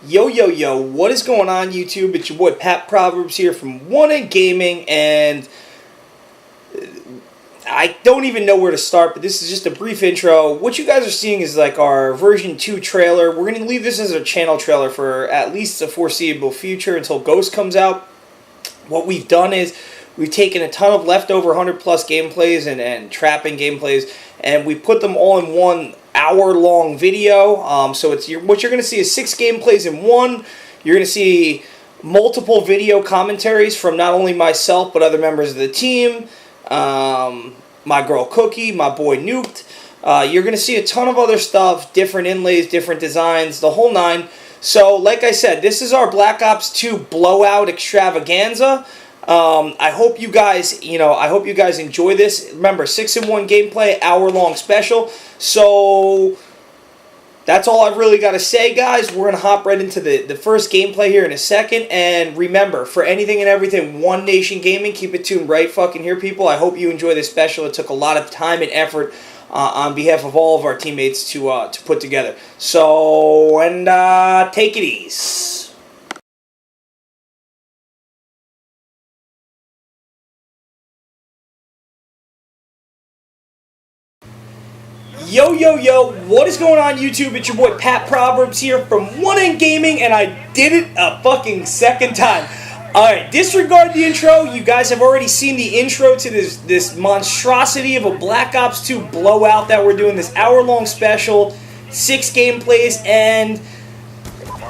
Yo, yo, yo, what is going on, YouTube? It's your boy Pat Proverbs here from One In Gaming, and I don't even know where to start, but this is just a brief intro. What you guys are seeing is like our version 2 trailer. We're going to leave this as a channel trailer for at least the foreseeable future until Ghost comes out. What we've done is we've taken a ton of leftover 100 plus gameplays and trapping gameplays, and we put them all in one hour-long video. So it's what you're going to see is 6 gameplays in one. You're going to see multiple video commentaries from not only myself but other members of the team, my girl Cookie, my boy Nuked. You're going to see a ton of other stuff, different inlays, different designs, the whole nine. So, like I said, this is our Black Ops 2 Blowout Extravaganza. I hope you guys, enjoy this. Remember, 6-in-1 gameplay, hour-long special. So that's all I've really got to say, guys. We're going to hop right into the first gameplay here in a second. And remember, for anything and everything, One Nation Gaming, keep it tuned right fucking here, people. I hope you enjoy this special. It took a lot of time and effort on behalf of all of our teammates to put together. So, and take it easy. Yo, yo, yo, what is going on, YouTube? It's your boy Pat Proverbs here from One In Gaming, and I did it a fucking second time. Alright, disregard the intro. You guys have already seen the intro to this monstrosity of a Black Ops 2 blowout that we're doing, this hour-long special, 6 gameplays, and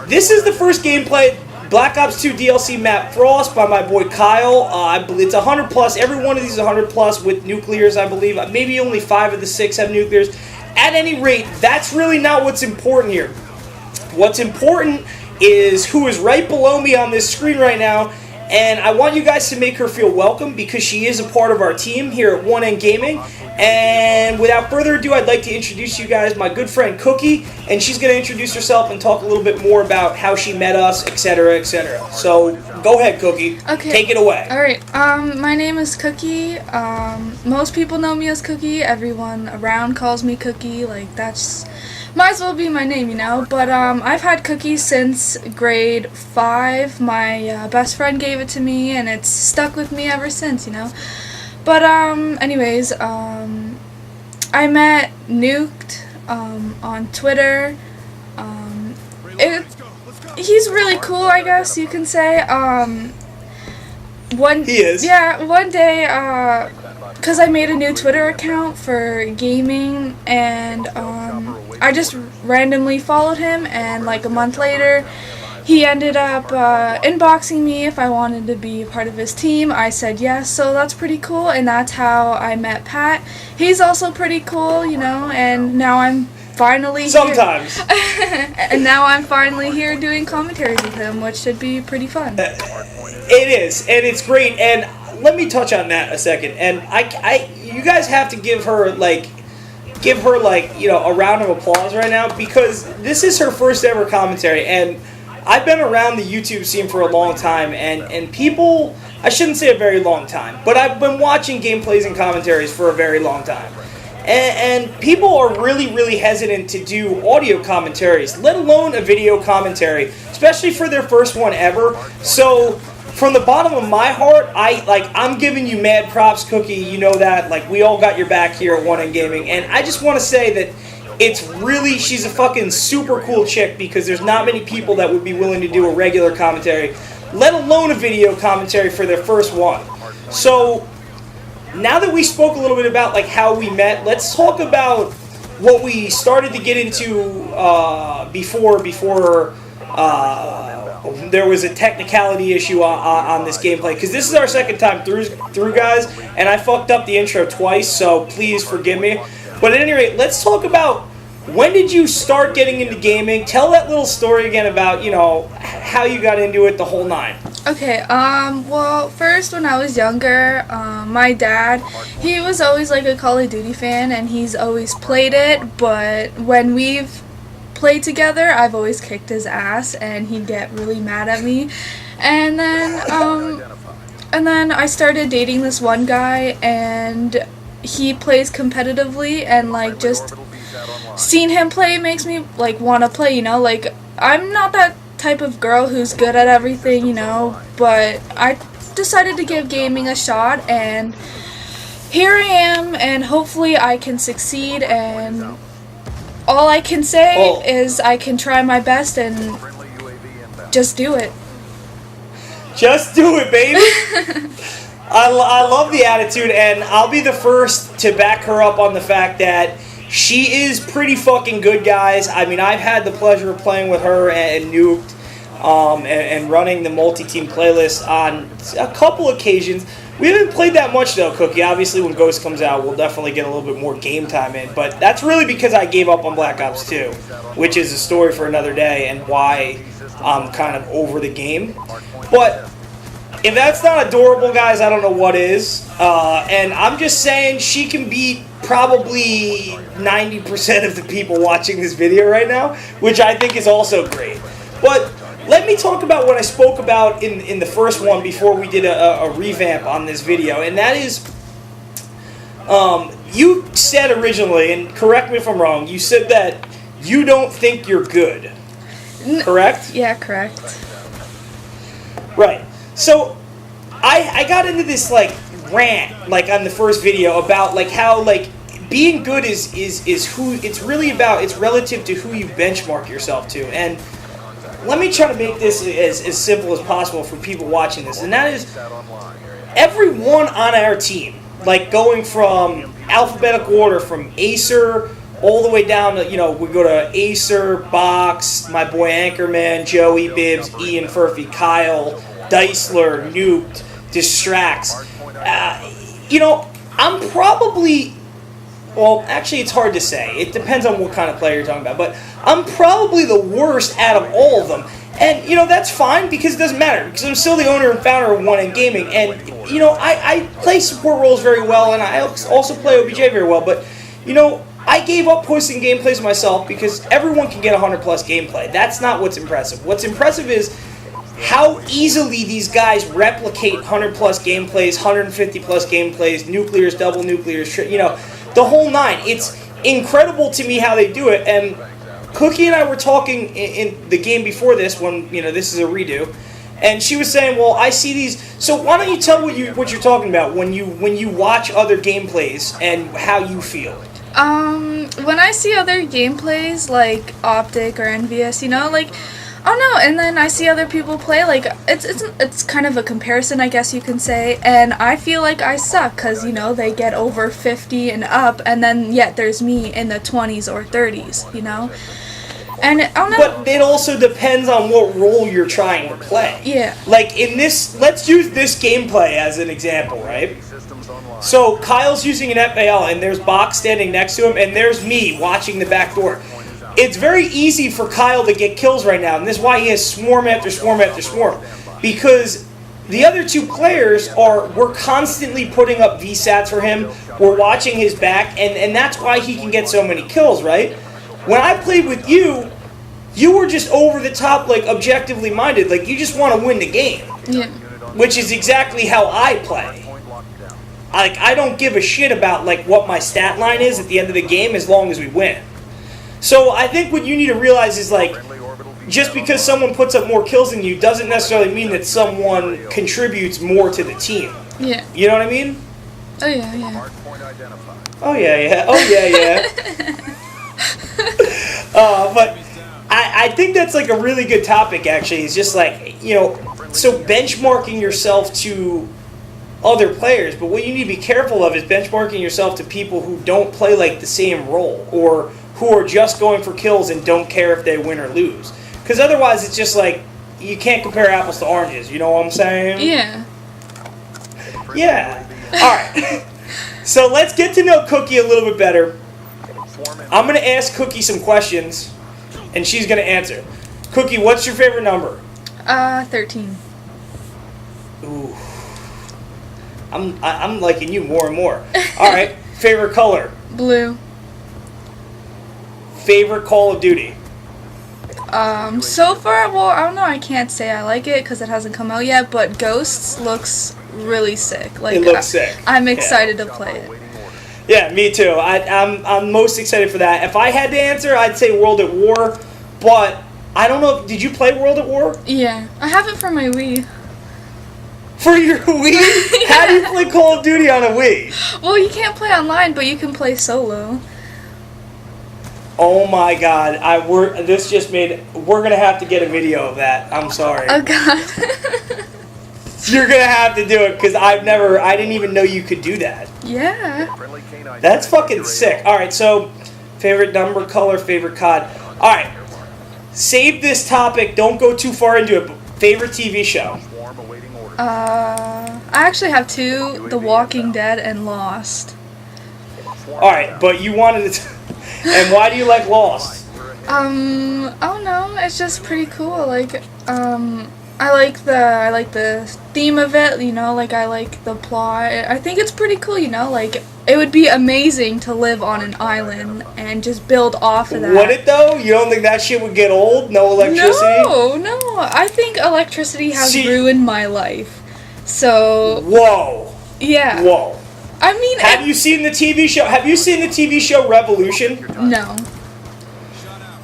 this is the first gameplay, Black Ops 2 DLC map Frost by my boy Kyle. I believe it's 100 plus. Every one of these is 100 plus with nuclears, I believe. Maybe only 5 of the 6 have nuclears. At any rate, that's really not what's important here. What's important is who is right below me on this screen right now, and I want you guys to make her feel welcome because she is a part of our team here at One In Gaming. And without further ado, I'd like to introduce you guys my good friend Cookie, and she's going to introduce herself and talk a little bit more about how she met us, etc., etc. So go ahead, Cookie. Okay. Take it away. Alright, my name is Cookie. Most people know me as Cookie. Everyone around calls me Cookie. Like, that's... might as well be my name, you know? But, I've had Cookie since grade 5. My best friend gave it to me, and it's stuck with me ever since, you know? But, anyways, I met Nuked, on Twitter. He's really cool, I guess you can say. He is. Yeah, one day, because I made a new Twitter account for gaming, and, I just randomly followed him, and, like, a month later, he ended up inboxing me if I wanted to be a part of his team. I said yes, so that's pretty cool, and that's how I met Pat. He's also pretty cool, you know, and now I'm finally Sometimes. here. And now I'm finally here doing commentaries with him, which should be pretty fun. It is, and it's great, and let me touch on that a second. And you guys have to give her like, a round of applause right now, because this is her first ever commentary, and I've been around the YouTube scene for a long time, and people, I shouldn't say a very long time, but I've been watching gameplays and commentaries for a very long time. And people are really, really hesitant to do audio commentaries, let alone a video commentary, especially for their first one ever. So, from the bottom of my heart, I'm giving you mad props, Cookie. You know that. Like, we all got your back here at One In Gaming, and I just want to say that she's a fucking super cool chick, because there's not many people that would be willing to do a regular commentary, let alone a video commentary for their first one. So, now that we spoke a little bit about like how we met, let's talk about what we started to get into before there was a technicality issue on this gameplay, because this is our second time through, guys, and I fucked up the intro twice, so please forgive me. But at any rate, let's talk about when did you start getting into gaming? Tell that little story again about, how you got into it, the whole nine. Okay, well, first, when I was younger, my dad, he was always like a Call of Duty fan, and he's always played it, but when we've played together, I've always kicked his ass, and he'd get really mad at me. And then I started dating this one guy, and he plays competitively, and just seeing him play makes me want to play, like, I'm not that type of girl who's good at everything, you know, but I decided to give gaming a shot, and here I am, and hopefully I can succeed, and all I can say is I can try my best and just do it. Just do it, baby. I love the attitude, and I'll be the first to back her up on the fact that she is pretty fucking good, guys. I mean, I've had the pleasure of playing with her and Nuked and running the multi-team playlist on a couple occasions. We haven't played that much, though, Cookie. Obviously, when Ghost comes out, we'll definitely get a little bit more game time in. But that's really because I gave up on Black Ops 2, which is a story for another day and why I'm kind of over the game. But if that's not adorable, guys, I don't know what is. And I'm just saying she can beat probably 90% of the people watching this video right now, which I think is also great. But let me talk about what I spoke about in the first one before we did a revamp on this video, and that is, you said originally, and correct me if I'm wrong, you said that you don't think you're good, correct? Yeah, correct. Right. So, I got into this, like, rant, like, on the first video about, like, how, like, being good is who, it's really about, it's relative to who you benchmark yourself to, and let me try to make this as simple as possible for people watching this, and that is everyone on our team, like going from alphabetical order, from Acer all the way down to, you know, we go to Acer, Box, my boy Anchorman, Joey, Bibbs, Ian, Furphy, Kyle, Deisler, Nuked, Distracts. You know, I'm probably... Well, actually, it's hard to say. It depends on what kind of player you're talking about. But I'm probably the worst out of all of them. And, you know, that's fine because it doesn't matter. Because I'm still the owner and founder of 1M Gaming. And, you know, I play support roles very well. And I also play OBJ very well. But, you know, I gave up posting gameplays myself because everyone can get 100 plus gameplay. That's not what's impressive. What's impressive is how easily these guys replicate 100 plus gameplays, 150 plus gameplays, nuclears, double nuclears, you know, the whole nine. It's incredible to me how they do it. And Cookie and I were talking in the game before this, when, you know, this is a redo, and she was saying, well, I see these, so why don't you tell what you're talking about when you watch other gameplays and how you feel? When I see other gameplays like Optic or Envious, you know, like, oh no, and then I see other people play, like, it's kind of a comparison, I guess you can say, and I feel like I suck, because, you know, they get over 50 and up, and then, yet there's me in the 20s or 30s, you know? And, I don't know. But it also depends on what role you're trying to play. Yeah. Like, in this, let's use this gameplay as an example, right? So, Kyle's using an FAL, and there's Box standing next to him, and there's me watching the back door. It's very easy for Kyle to get kills right now, and this is why he has swarm after swarm after swarm. Because the other two players we're constantly putting up VSATs for him, we're watching his back, and that's why he can get so many kills, right? When I played with you, you were just over the top, like, objectively minded, like, you just want to win the game. Yeah. Which is exactly how I play. Like, I don't give a shit about, like, what my stat line is at the end of the game as long as we win. So I think what you need to realize is, like, just because someone puts up more kills than you doesn't necessarily mean that someone contributes more to the team. Yeah. You know what I mean? Oh yeah, yeah. Oh yeah, yeah. Oh yeah, yeah. But I think that's, like, a really good topic, actually. It's just, like, you know, so benchmarking yourself to other players, but what you need to be careful of is benchmarking yourself to people who don't play, like, the same role, or who are just going for kills and don't care if they win or lose. Because otherwise it's just like, you can't compare apples to oranges, you know what I'm saying? Yeah. Yeah. Alright. So let's get to know Cookie a little bit better. I'm going to ask Cookie some questions, and she's going to answer. Cookie, what's your favorite number? 13. Ooh. I'm liking you more and more. Alright. Favorite color? Blue. Favorite Call of Duty? So far, well, I don't know, I can't say I like it because it hasn't come out yet, but Ghosts looks really sick. Like, it looks sick. I'm excited to play it. Yeah, me too. I'm most excited for that. If I had to answer, I'd say World at War, but I don't know. Did you play World at War? Yeah, I have it for my Wii. For your Wii? How do you play Call of Duty on a Wii? Well, you can't play online, but you can play solo. Oh my God! This just made. We're gonna have to get a video of that. I'm sorry. Oh God. You're gonna have to do it because I didn't even know you could do that. Yeah. That's fucking sick. All right, so favorite number, color, favorite COD. All right, save this topic. Don't go too far into it. But favorite TV show. I actually have two: The Walking Dead and Lost. All right, but you wanted to. And why do you like Lost? I don't know. It's just pretty cool. Like, I like the theme of it. You know, like I like the plot. I think it's pretty cool. You know, like it would be amazing to live on an island and just build off of that. Would it though? You don't think that shit would get old? No electricity? No. I think electricity has ruined my life. So. Whoa. Yeah. Whoa. I mean, have you seen the TV show? Have you seen the TV show Revolution? No.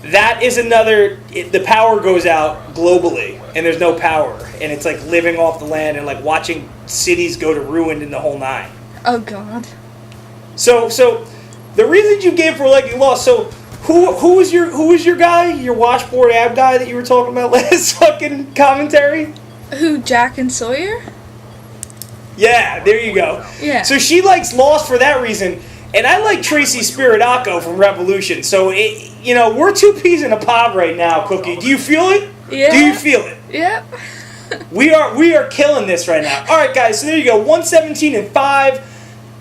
That is another. The power goes out globally, and there's no power, and it's like living off the land and like watching cities go to ruin in the whole nine. Oh God. So the reasons you gave for liking Lost. So who was your guy? Your washboard ab guy that you were talking about last fucking commentary? Who, Jack and Sawyer? Yeah, there you go. Yeah. So she likes Lost for that reason, and I like Tracy Spiritaco from Revolution. So we're two peas in a pod right now, Cookie. Do you feel it? Yeah. Do you feel it? Yep. We are killing this right now. All right, guys. So there you go. 117-5.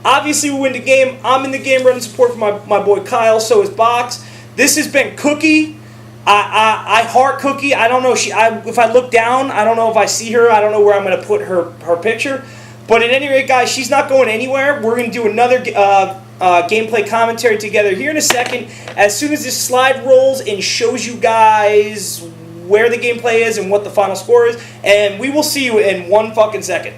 Obviously, we win the game. I'm in the game running support for my boy Kyle. So is Box. This has been Cookie. I heart Cookie. I don't know. If I look down, I don't know if I see her. I don't know where I'm going to put her picture. But at any rate, guys, she's not going anywhere. We're going to do another gameplay commentary together here in a second. As soon as this slide rolls and shows you guys where the gameplay is and what the final score is. And we will see you in 1 fucking second.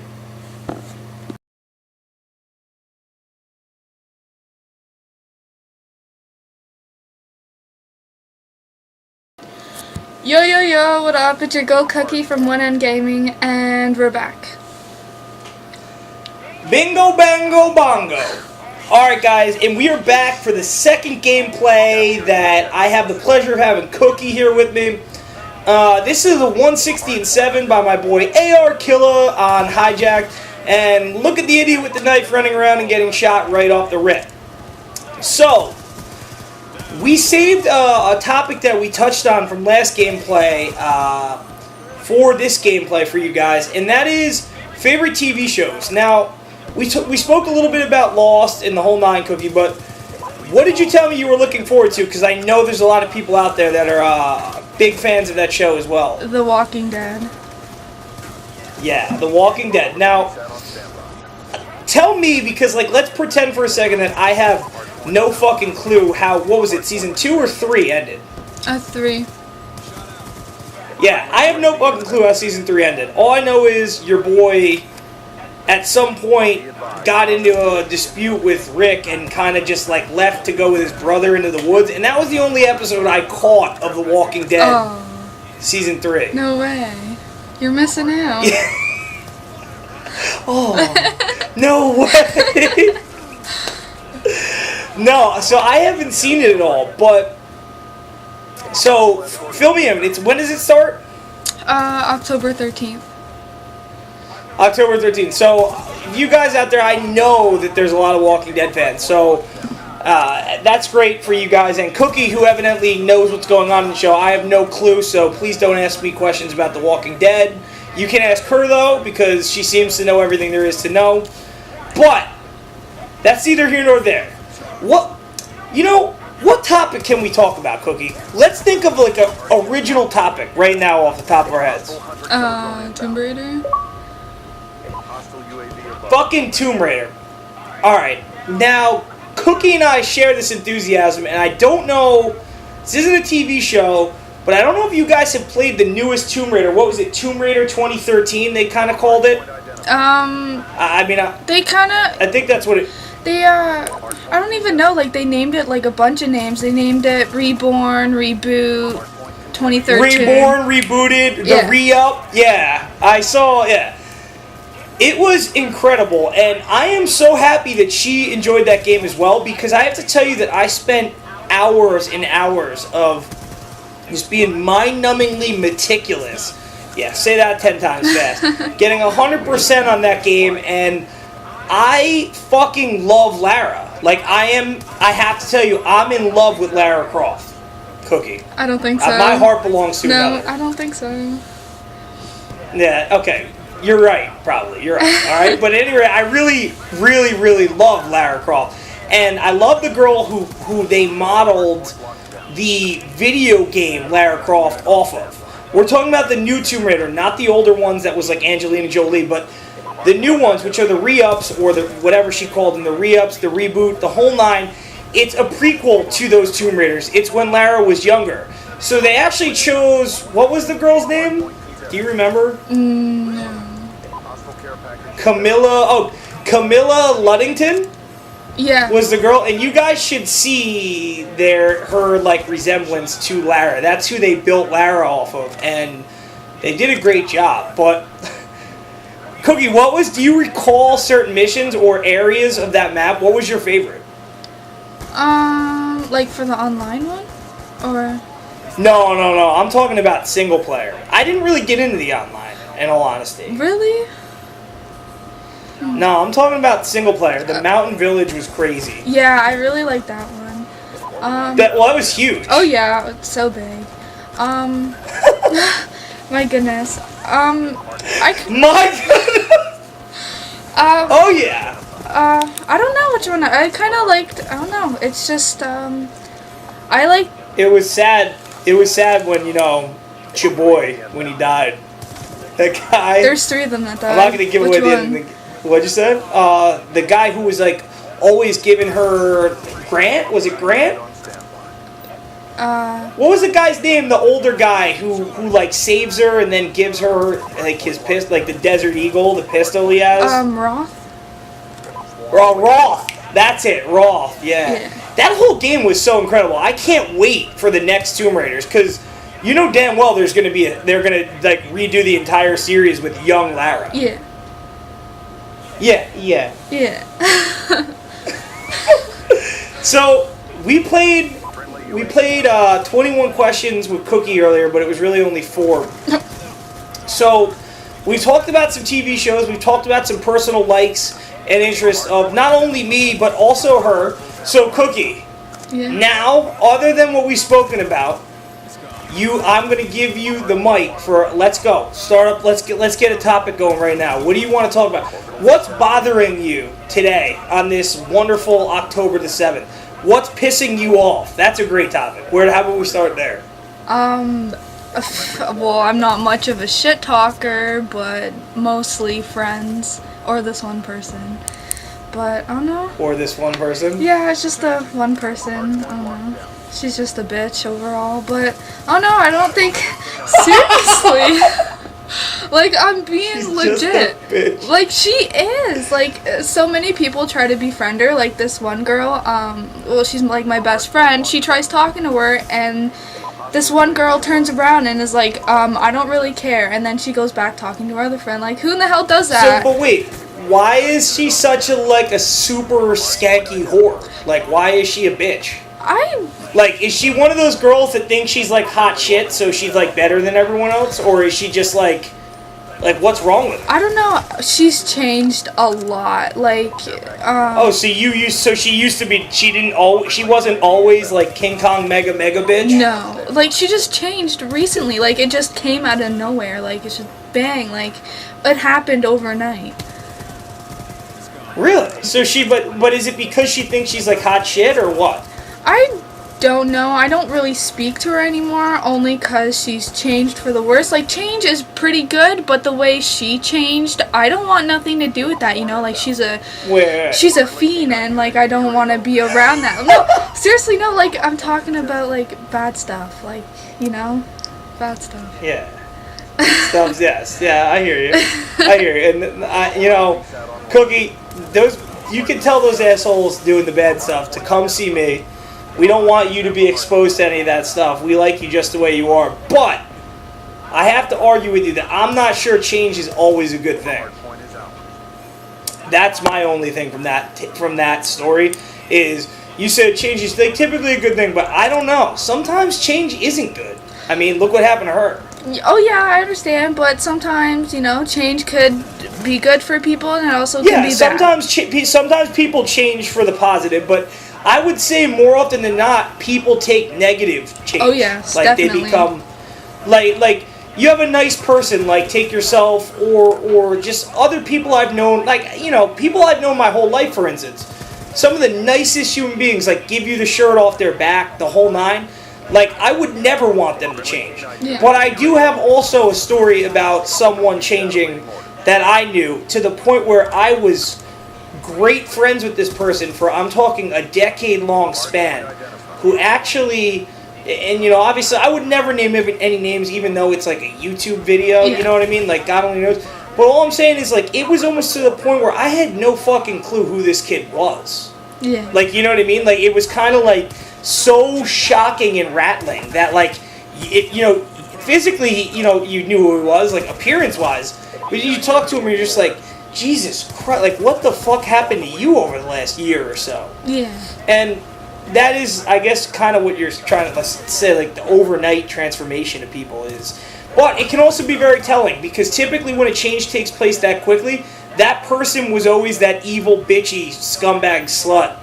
Yo, what up? It's your girl Cookie from One End Gaming, and we're back. Bingo, bango, bongo. Alright, guys, and we are back for the second gameplay that I have the pleasure of having Cookie here with me. This is a 116-7 by my boy AR Killa on Hijacked. And look at the idiot with the knife running around and getting shot right off the rip. So, we saved a topic that we touched on from last gameplay for this gameplay for you guys, and that is favorite TV shows. Now, we spoke a little bit about Lost and the whole nine, Cookie, but what did you tell me you were looking forward to? Because I know there's a lot of people out there that are big fans of that show as well. The Walking Dead. Yeah, The Walking Dead. Now, tell me, because let's pretend for a second that I have no fucking clue what was it, season 2 or 3 ended? 3. Yeah, I have no fucking clue how season 3 ended. All I know is your boy, at some point, got into a dispute with Rick and kind of just left to go with his brother into the woods, and that was the only episode I caught of The Walking Dead, season 3. No way. You're missing out. Oh, no way. No, so I haven't seen it at all, but so fill me in. When does it start? October 13th. October 13th. So you guys out there, I know that there's a lot of Walking Dead fans, so that's great for you guys. And Cookie, who evidently knows what's going on in the show, I have no clue, so please don't ask me questions about The Walking Dead. You can ask her, though, because she seems to know everything there is to know. But that's neither here nor there. What topic can we talk about, Cookie? Let's think of an original topic right now off the top of our heads. Tomb Raider. Fucking Tomb Raider. Alright, now, Cookie and I share this enthusiasm, and I don't know, this isn't a TV show, but I don't know if you guys have played the newest Tomb Raider. What was it, Tomb Raider 2013, they kind of called it? They kind of... I think that's what it... They, I don't even know, they named it, a bunch of names. They named it Reborn, Reboot, 2013. Reborn, rebooted, the Yeah. re-up. Yeah, I saw, yeah. It was incredible, and I am so happy that she enjoyed that game as well, because I have to tell you that I spent hours and hours of just being mind-numbingly meticulous. Yeah, say that 10 times fast. Getting 100% on that game, and I fucking love Lara. Like, I have to tell you, I'm in love with Lara Croft. Cookie. I don't think so. My heart belongs to another. No, I don't think so. Yeah, okay. You're right, probably. You're right. All right? But anyway, I really, really, really love Lara Croft. And I love the girl who they modeled the video game Lara Croft off of. We're talking about the new Tomb Raider, not the older ones that was like Angelina Jolie, but the new ones, which are the re-ups, or the whatever she called them, the re-ups, the reboot, the whole nine. It's a prequel to those Tomb Raiders. It's when Lara was younger. So they actually chose, what was the girl's name? Do you remember? No. Camilla Luddington Yeah. was the girl, and you guys should see her like resemblance to Lara. That's who they built Lara off of, and they did a great job. But Cookie, do you recall certain missions or areas of that map? What was your favorite? Like for the online one? Or? No. I'm talking about single player. I didn't really get into the online, in all honesty. Really? No, I'm talking about single player. The Mountain Village was crazy. Yeah, I really like that one. That was huge. Oh yeah, it's so big. My goodness. My goodness. Oh yeah. I don't know which one. I kind of liked. I don't know. It's just I like. It was sad. It was sad when Chaboy when he died. That guy. There's 3 of them that died. I'm not gonna give Which away the one? end. What'd you say? The guy who was like always giving her Grant. Was it Grant? What was the guy's name? The older guy who like saves her and then gives her like his pistol, like the Desert Eagle, the pistol he has. Roth. Roth. That's it. Roth. Yeah. That whole game was so incredible. I can't wait for the next Tomb Raiders because you know damn well they're gonna like redo the entire series with young Lara. Yeah. Yeah. So we played 21 questions with Cookie earlier, but it was really only 4. So we talked about some TV shows. We talked about some personal likes and interests of not only me but also her. So Cookie, now other than what we've spoken about, I'm going to give you the mic for let's go. Start up. Let's get a topic going right now. What do you want to talk about? What's bothering you today on this wonderful October the 7th? What's pissing you off? That's a great topic. How about we start there? Well, I'm not much of a shit talker, but mostly friends or this one person. But I don't know. Or this one person? Yeah, it's just the one person. I don't know. She's just a bitch overall, but I don't know. I don't think seriously. Like I'm being She's legit. just a bitch. Like she is. Like so many people try to befriend her. Like this one girl. Well, she's like my best friend. She tries talking to her, and this one girl turns around and is like, I don't really care. And then she goes back talking to her other friend. Like, who in the hell does that? So, but wait, why is she such a super skanky whore? Like, why is she a bitch? Like, is she one of those girls that thinks she's like hot shit, so she's like better than everyone else, or is she just like what's wrong with her? I don't know. She's changed a lot. Like, so she used to be. She wasn't always like King Kong mega bitch. No, like she just changed recently. Like it just came out of nowhere. Like it's just bang. Like it happened overnight. Really? So but is it because she thinks she's like hot shit or what? I don't know. I don't really speak to her anymore, only because she's changed for the worse. Like, change is pretty good, but the way she changed, I don't want nothing to do with that, you know? Like, she's a fiend, and, like, I don't want to be around that. No, seriously, no, like, I'm talking about, like, bad stuff. Like, you know? Bad stuff. Yeah. Stuff, yes. Yeah, I hear you. And, Cookie, you can tell those assholes doing the bad stuff to come see me. We don't want you to be exposed to any of that stuff. We like you just the way you are. But I have to argue with you that I'm not sure change is always a good thing. That's my only thing from that story is you said change is typically a good thing, but I don't know. Sometimes change isn't good. I mean, look what happened to her. Oh yeah, I understand, but sometimes, change could be good for people and it also can be bad. Sometimes people change for the positive, but I would say more often than not, people take negative change. Oh yes, like definitely. They become like you have a nice person, like take yourself or just other people I've known, people I've known my whole life, for instance. Some of the nicest human beings, like give you the shirt off their back, the whole nine. Like, I would never want them to change. Yeah. But I do have also a story about someone changing that I knew to the point where I was great friends with this person for, I'm talking, a decade-long span, who actually, and obviously I would never name any names even though it's like a YouTube video, you know what I mean? Like, God only knows. But all I'm saying is, like, it was almost to the point where I had no fucking clue who this kid was. Yeah. Like, you know what I mean? Like, it was kind of like so shocking and rattling that, like, physically, you knew who he was, like, appearance-wise. But you talk to him and you're just like, Jesus Christ, like, what the fuck happened to you over the last year or so? Yeah. And that is, I guess, kind of what you're trying to say, like, the overnight transformation of people is. But it can also be very telling, because typically when a change takes place that quickly, that person was always that evil, bitchy, scumbag slut.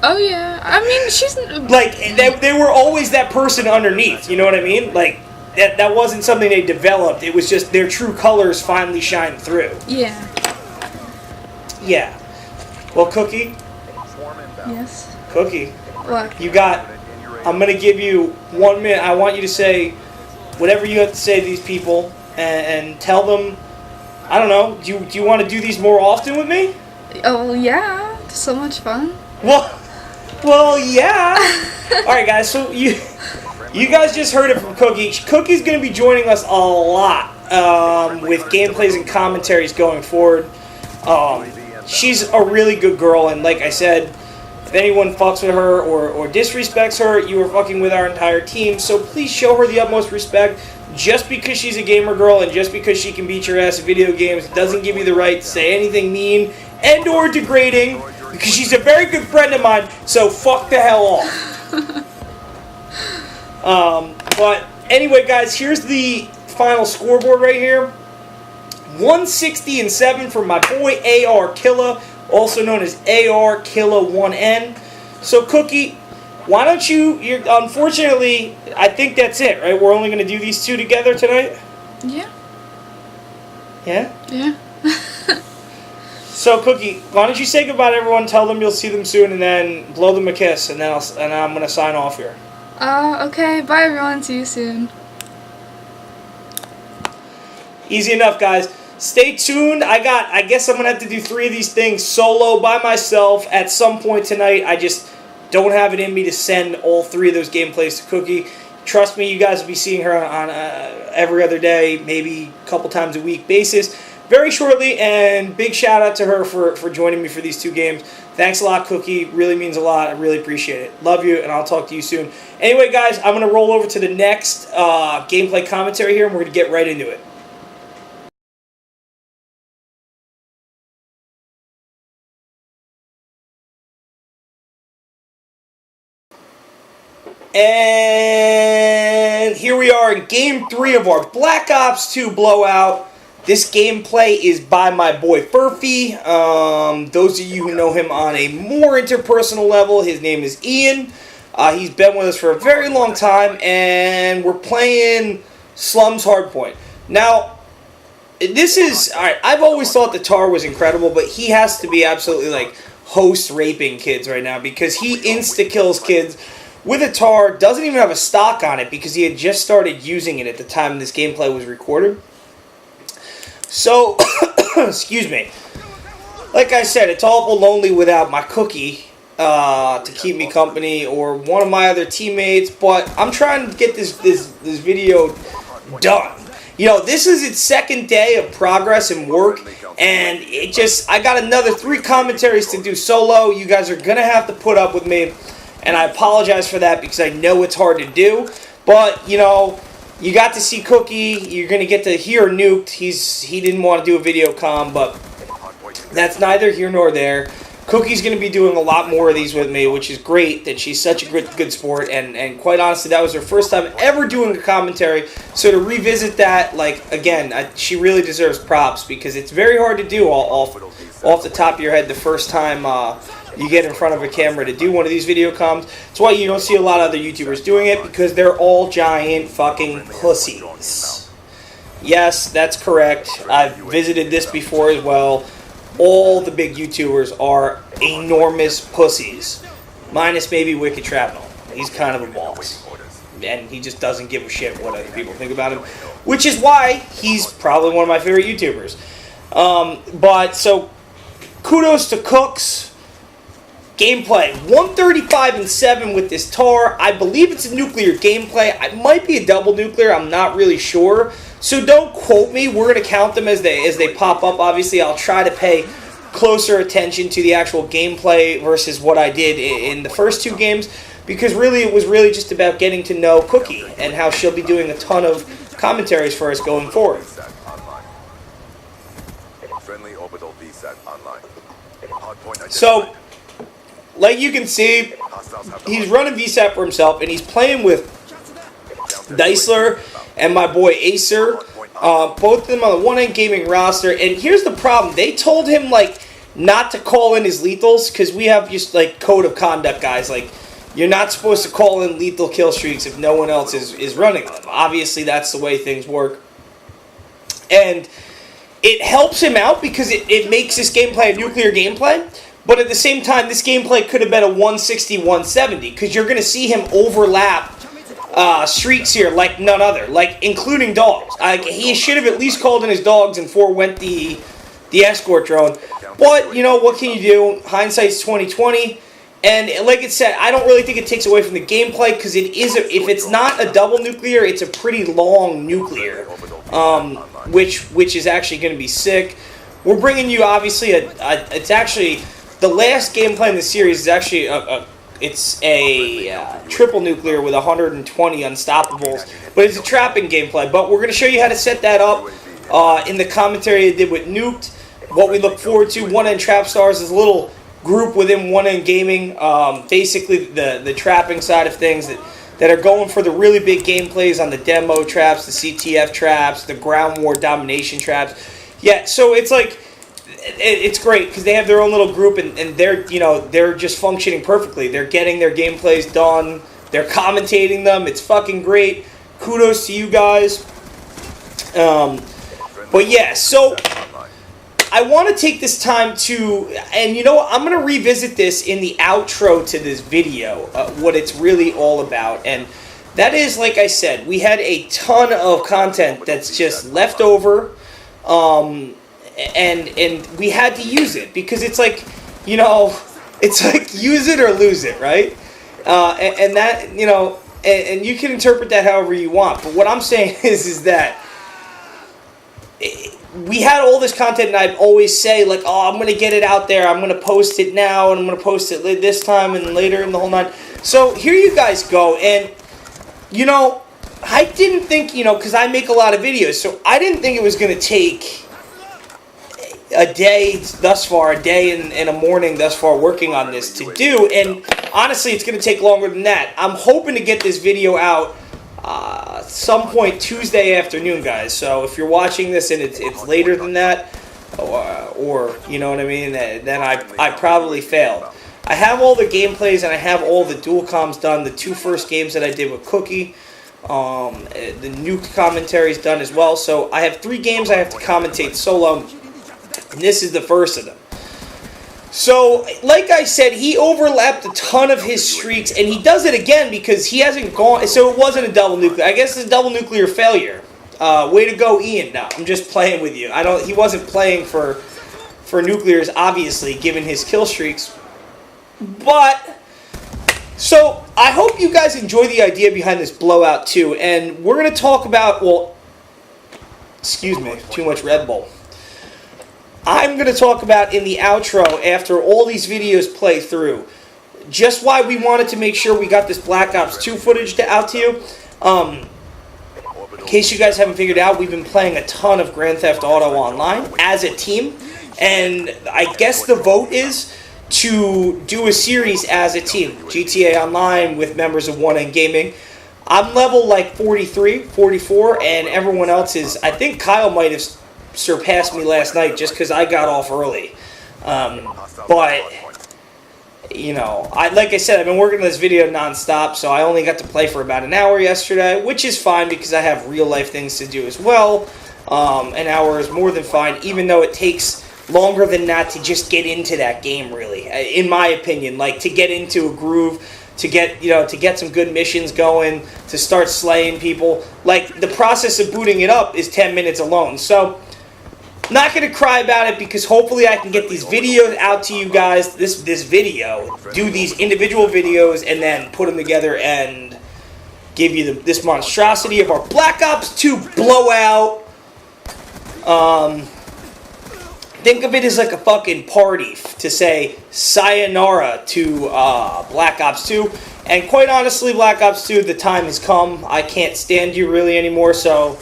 Oh, yeah. I mean, she's... Like, they were always that person underneath, you know what I mean? Like, that wasn't something they developed. It was just their true colors finally shined through. Yeah. Yeah. Well, Cookie? Yes? Cookie? What? I'm going to give you 1 minute. I want you to say whatever you have to say to these people and tell them, I don't know, do you want to do these more often with me? Oh, yeah. So much fun. Well, yeah. All right, guys. So you guys just heard it from Cookie. Cookie's going to be joining us a lot with gameplays and commentaries going forward. She's a really good girl, and like I said, if anyone fucks with her or disrespects her, you are fucking with our entire team. So please show her the utmost respect. Just because she's a gamer girl and just because she can beat your ass in video games doesn't give you the right to say anything mean and or degrading. Because she's a very good friend of mine, so fuck the hell off. But anyway, guys, here's the final scoreboard right here. 160-7 for my boy AR Killa, also known as AR Killa 1N. So, Cookie, why don't unfortunately, I think that's it, right? We're only going to do these two together tonight? Yeah. Yeah? Yeah. So, Cookie, why don't you say goodbye to everyone, tell them you'll see them soon, and then blow them a kiss, and then I'm going to sign off here. Okay. Bye, everyone. See you soon. Easy enough, guys. Stay tuned. I guess I'm going to have to do 3 of these things solo by myself at some point tonight. I just don't have it in me to send all 3 of those gameplays to Cookie. Trust me, you guys will be seeing her on every other day, maybe a couple times a week basis. Very shortly, and big shout out to her for joining me for these 2 games. Thanks a lot, Cookie. Really means a lot. I really appreciate it. Love you, and I'll talk to you soon. Anyway, guys, I'm going to roll over to the next gameplay commentary here, and we're going to get right into it. And here we are in Game 3 of our Black Ops 2 Blowout. This gameplay is by my boy Furphy. Those of you who know him on a more interpersonal level, his name is Ian. He's been with us for a very long time, and we're playing Slums Hardpoint. Now, this is... Alright, I've always thought the Tar was incredible, but he has to be absolutely, like, host-raping kids right now, because he insta-kills kids with a Tar, doesn't even have a stock on it, because he had just started using it at the time this gameplay was recorded. So, excuse me. Like I said, it's awful lonely without my Cookie to keep me company, or one of my other teammates, but I'm trying to get this video done. This is its 2nd day of progress and work, and I got another 3 commentaries to do solo. You guys are going to have to put up with me. and I apologize for that because I know it's hard to do. But, you know, you got to see Cookie. You're going to get to hear Nuked. He didn't want to do a video comm, but that's neither here nor there. Cookie's going to be doing a lot more of these with me, which is great that she's such a good sport. And quite honestly, that was her first time ever doing a commentary. So to revisit that, like, again, she really deserves props because it's very hard to do off the top of your head the first time you get in front of a camera to do one of these video comms. That's why you don't see a lot of other YouTubers doing it, because they're all giant fucking pussies. Yes, that's correct. I've visited this before as well. All the big YouTubers are enormous pussies. Minus maybe Wicked Shrapnel. He's kind of a boss. And he just doesn't give a shit what other people think about him. Which is why he's probably one of my favorite YouTubers. But, so, kudos to Cooks. Gameplay, 135-7 with this Tar. I believe it's a nuclear gameplay. It might be a double nuclear. I'm not really sure. So don't quote me. We're going to count them as they pop up. Obviously, I'll try to pay closer attention to the actual gameplay versus what I did in the first two games, because really it was really just about getting to know Cookie and how she'll be doing a ton of commentaries for us going forward. So, like you can see, he's running VSAT for himself, and he's playing with Dicler and my boy Acer, both of them on the 1N Gaming roster. And here's the problem. They told him, like, not to call in his lethals, because we have just, like, code of conduct, guys. Like, you're not supposed to call in lethal kill streaks if no one else is running them. Obviously, that's the way things work. And it helps him out because it makes this gameplay a nuclear gameplay. But at the same time, this gameplay could have been a 160-170, because you're going to see him overlap streaks here like none other, like including dogs. He should have at least called in his dogs and forewent the escort drone. But, you know, what can you do? Hindsight's 20/20. And like it said, I don't really think it takes away from the gameplay, because it is if it's not a double nuclear, it's a pretty long nuclear, which is actually going to be sick. We're bringing you, obviously, it's actually... The last gameplay in the series is actually it's a triple nuclear with 120 unstoppables, but it's a trapping gameplay. But we're going to show you how to set that up in the commentary I did with Nuked. What we look forward to, 1N Trap Stars is a little group within 1N Gaming, basically the trapping side of things that are going for the really big gameplays on the demo traps, the CTF traps, the ground war domination traps. Yeah, so it's like... It's great because they have their own little group, and they're just functioning perfectly. They're getting their gameplays done. They're commentating them. It's fucking great. Kudos to you guys. But yeah, so I want to take this time to, and you know what, I'm going to revisit this in the outro to this video, what it's really all about. And that is, like I said, we had a ton of content that's just left over. And we had to use it because it's like, you know, it's like use it or lose it, right? And that, you know, and you can interpret that however you want. But what I'm saying is that we had all this content, and I'd always say, like, oh, I'm going to get it out there. I'm going to post it now, and I'm going to post it this time and later in the whole night. So here you guys go. And, you know, I didn't think, you know, because I make a lot of videos, so I didn't think it was going to take a day thus far, a day and a morning thus far working on this to do, and honestly it's going to take longer than that. I'm hoping to get this video out some point Tuesday afternoon, guys, so if you're watching this and it's later than that, or you know what I mean, then I probably failed. I have all the gameplays and I have all the dual comms done, the two first games that I did with Cookie. The Nuked commentary is done as well, so I have 3 games I have to commentate solo. And this is the first of them. So, like I said, he overlapped a ton of his streaks, and he does it again because he hasn't gone... So it wasn't a double nuclear. I guess it's a double nuclear failure. Way to go, Ian. No, I'm just playing with you. He wasn't playing for nuclears, obviously, given his kill streaks. But... So, I hope you guys enjoy the idea behind this Blowout 2, and we're going to talk about... Well, excuse me, too much Red Bull. I'm going to talk about in the outro, after all these videos play through, just why we wanted to make sure we got this Black Ops 2 footage out to you. In case you guys haven't figured out, we've been playing a ton of Grand Theft Auto Online as a team. And I guess the vote is to do a series as a team. GTA Online with members of 1N Gaming. I'm level like 43, 44, and everyone else is... I think Kyle might have surpassed me last night just because I got off early. But... you know, like I said, I've been working on this video nonstop, so I only got to play for about an hour yesterday, which is fine because I have real-life things to do as well. An hour is more than fine, even though it takes longer than that to just get into that game, really, in my opinion. Like, to get into a groove, to get, you know, to get some good missions going, to start slaying people. Like, the process of booting it up is 10 minutes alone, so... not going to cry about it because hopefully I can get these videos out to you guys, this video, do these individual videos, and then put them together and give you this monstrosity of our Black Ops 2 Blowout. Think of it as like a fucking party to say sayonara to Black Ops 2. And quite honestly, Black Ops 2, the time has come. I can't stand you really anymore, so...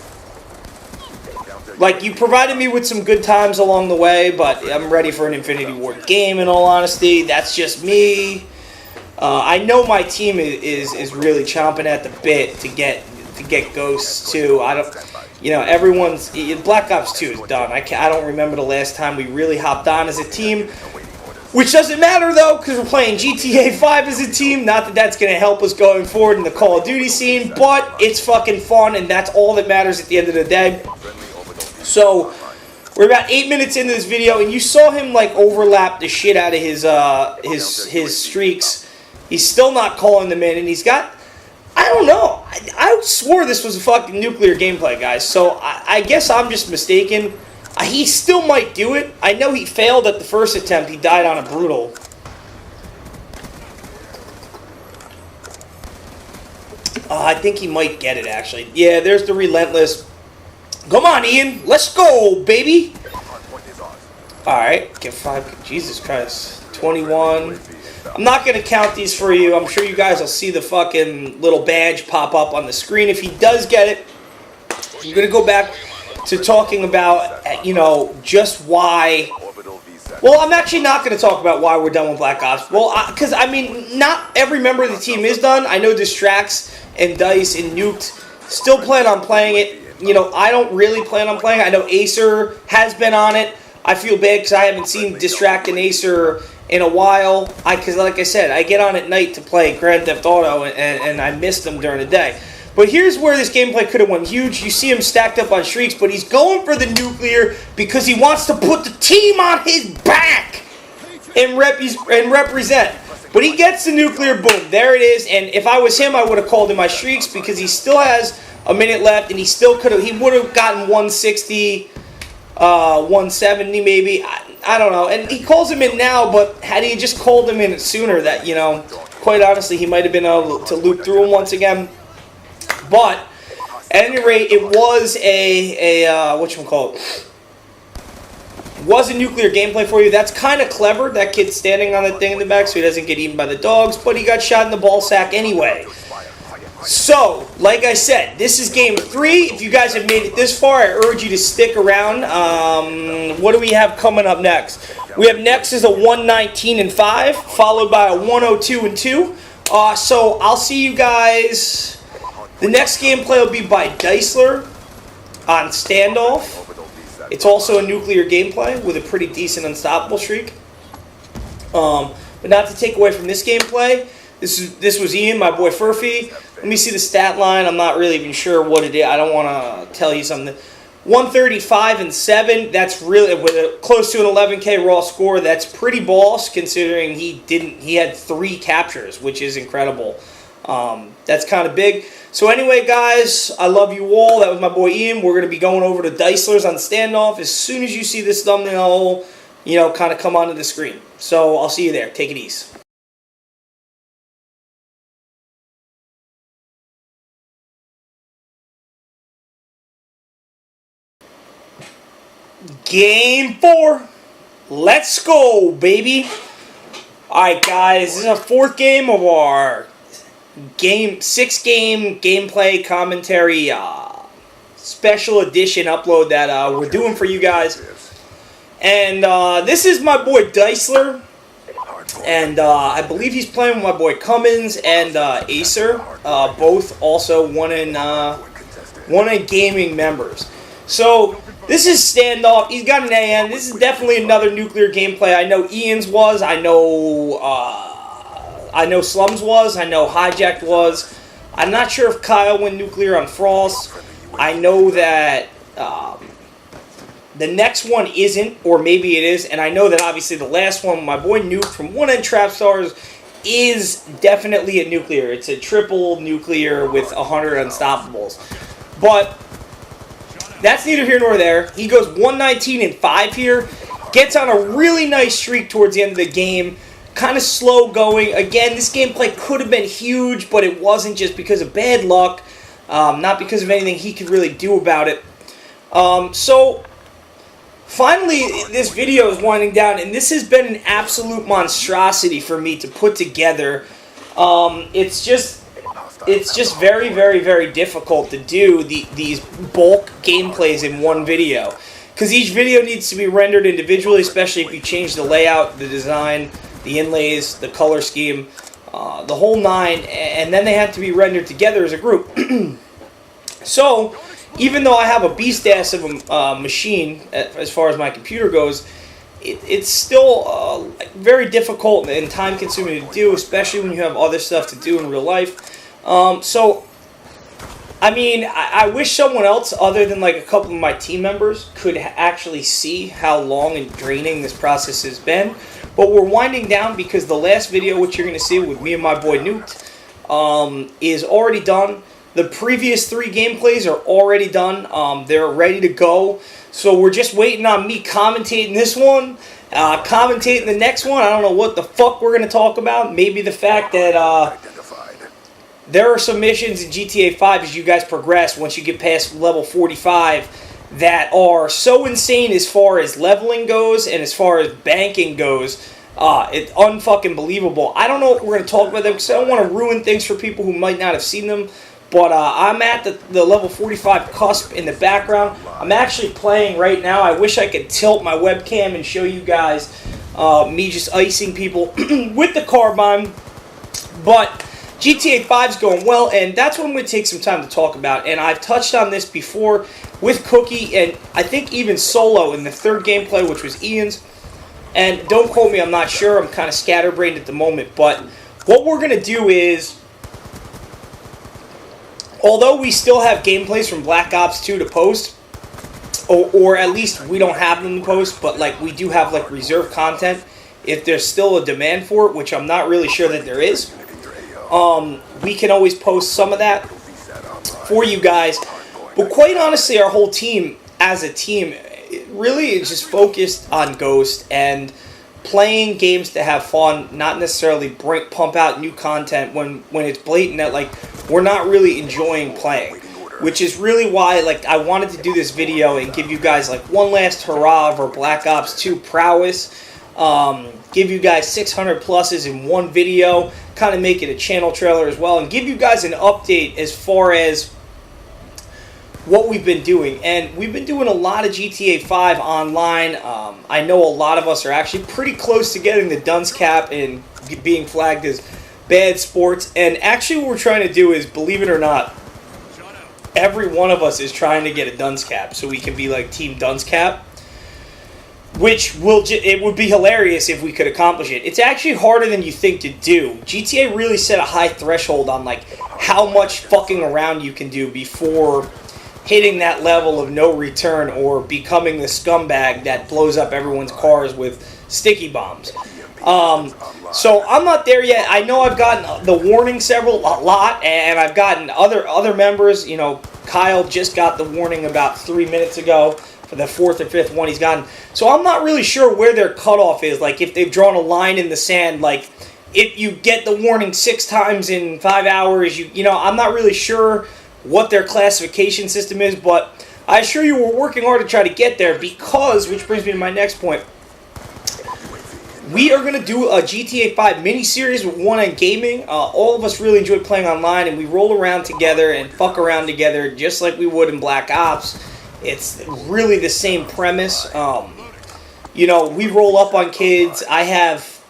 like, you provided me with some good times along the way, but I'm ready for an Infinity Ward game, in all honesty. That's just me. I know my team is really chomping at the bit to get Ghosts too. I don't, you know, everyone's... Black Ops 2 is done. I don't remember the last time we really hopped on as a team. Which doesn't matter, though, because we're playing GTA 5 as a team. Not that that's going to help us going forward in the Call of Duty scene, but it's fucking fun, and that's all that matters at the end of the day. So, we're about 8 minutes into this video, and you saw him, like, overlap the shit out of his streaks. He's still not calling them in, and he's got... I don't know. I swore this was a fucking nuclear gameplay, guys, so I guess I'm just mistaken. He still might do it. I know he failed at the first attempt. He died on a brutal. I think he might get it, actually. Yeah, there's the relentless... Come on, Ian. Let's go, baby. Alright. Get 5. Jesus Christ. 21. I'm not going to count these for you. I'm sure you guys will see the fucking little badge pop up on the screen. If he does get it, I'm going to go back to talking about, you know, just why... Well, I'm actually not going to talk about why we're done with Black Ops. Well, because, I mean, not every member of the team is done. I know Distrax and Dice and Nuked still plan on playing it. You know, I don't really plan on playing. I know Acer has been on it. I feel bad because I haven't seen Distract and Acer in a while. Because, like I said, I get on at night to play Grand Theft Auto, and I miss them during the day. But here's where this gameplay could have went huge. You see him stacked up on streaks, but he's going for the nuclear because he wants to put the team on his back and represent. But he gets the nuclear, boom, there it is. And if I was him, I would have called in my streaks because he still has a minute left, and he still could have. He would have gotten 160, 170 maybe. I don't know. And he calls him in now, but had he just called him in sooner, that, you know, quite honestly, he might have been able to loop through him once again. But at any rate, it was whatchamacallit? Was a nuclear gameplay for you. That's kind of clever. That kid standing on the thing in the back so he doesn't get eaten by the dogs, but he got shot in the ball sack anyway. So, like I said, this is game 3. If you guys have made it this far, I urge you to stick around. What do we have coming up next? We have next is a 119-5, followed by a 102-2. So, I'll see you guys. The next gameplay will be by Dicler on Standoff. It's also a nuclear gameplay with a pretty decent unstoppable streak. But not to take away from this gameplay, this was Ian, my boy Furphy. Let me see the stat line. I'm not really even sure what it is. I don't want to tell you something. 135-7. That's really with close to an 11K raw score. That's pretty boss considering he had 3 captures, which is incredible. That's kind of big. So anyway, guys, I love you all. That was my boy Ian. We're going to be going over to Dicler's on Standoff as soon as you see this thumbnail, you know, kind of come onto the screen. So I'll see you there. Take it easy. Game 4. Let's go, baby. Alright guys, this is a fourth game of our six-game gameplay commentary special edition upload that we're doing for you guys. And this is my boy Dicler, and I believe he's playing with my boy Cummins and Acer, both also one in gaming members. So this is Standoff. He's got an AN. This is definitely another nuclear gameplay. I know Ian's was. I know Slums was. I know Hijacked was. I'm not sure if Kyle went nuclear on Frost. I know that the next one isn't, or maybe it is. And I know that obviously the last one, my boy Nuked from One End Trap Stars, is definitely a nuclear. It's a triple nuclear with 100 unstoppables. But that's neither here nor there. He goes 119-5 here. Gets on a really nice streak towards the end of the game. Kind of slow going. Again, this gameplay could have been huge, but it wasn't, just because of bad luck. Not because of anything he could really do about it. So, finally, this video is winding down, and this has been an absolute monstrosity for me to put together. It's just very, very, very difficult to do these bulk gameplays in one video, because each video needs to be rendered individually, especially if you change the layout, the design, the inlays, the color scheme, the whole nine, and then they have to be rendered together as a group. So, even though I have a beast-ass of a machine, as far as my computer goes, it's still very difficult and time-consuming to do, especially when you have other stuff to do in real life. So, I mean, I wish someone else, other than like a couple of my team members, could actually see how long and draining this process has been. But we're winding down because the last video, which you're going to see with me and my boy Nuked, is already done. The previous 3 gameplays are already done. They're ready to go. So we're just waiting on me commentating this one, commentating the next one. I don't know what the fuck we're going to talk about. Maybe the fact that there are some missions in GTA 5 as you guys progress, once you get past level 45, that are so insane as far as leveling goes and as far as banking goes. It's unfucking believable. I don't know what we're going to talk about them, because I don't want to ruin things for people who might not have seen them. But I'm at the level 45 cusp in the background. I'm actually playing right now. I wish I could tilt my webcam and show you guys me just icing people with the carbine. But GTA 5's going well, and that's what I'm going to take some time to talk about. And I've touched on this before with Cookie, and I think even solo in the third gameplay, which was Ian's. And don't quote me, I'm not sure. I'm kind of scatterbrained at the moment. But what we're going to do is, although we still have gameplays from Black Ops 2 to post, or at least we don't have them to post, but like we do have like reserve content if there's still a demand for it, which I'm not really sure that there is. We can always post some of that for you guys. But quite honestly, our whole team, as a team, really is just focused on Ghost and playing games to have fun, not necessarily pump out new content when it's blatant that like we're not really enjoying playing. Which is really why like I wanted to do this video and give you guys like one last hurrah of our Black Ops 2 prowess. Give you guys 600 pluses in one video, kind of make it a channel trailer as well, and give you guys an update as far as what we've been doing. And we've been doing a lot of GTA 5 online. I know a lot of us are actually pretty close to getting the dunce cap and being flagged as bad sports. And actually what we're trying to do is, believe it or not, every one of us is trying to get a dunce cap so we can be like Team Dunce Cap. Which it would be hilarious if we could accomplish it. It's actually harder than you think to do. GTA really set a high threshold on like how much fucking around you can do before hitting that level of no return or becoming the scumbag that blows up everyone's cars with sticky bombs. So I'm not there yet. I know I've gotten the warning a lot, and I've gotten other members. You know, Kyle just got the warning about 3 minutes ago for the 4th or 5th one he's gotten. So I'm not really sure where their cutoff is. Like if they've drawn a line in the sand, like if you get the warning 6 times in 5 hours, you know, I'm not really sure what their classification system is, but I assure you we're working hard to try to get there because, which brings me to my next point, we are going to do a GTA 5 mini-series with One on Gaming. All of us really enjoy playing online, and we roll around together and fuck around together just like we would in Black Ops. It's really the same premise. You know, we roll up on kids. I have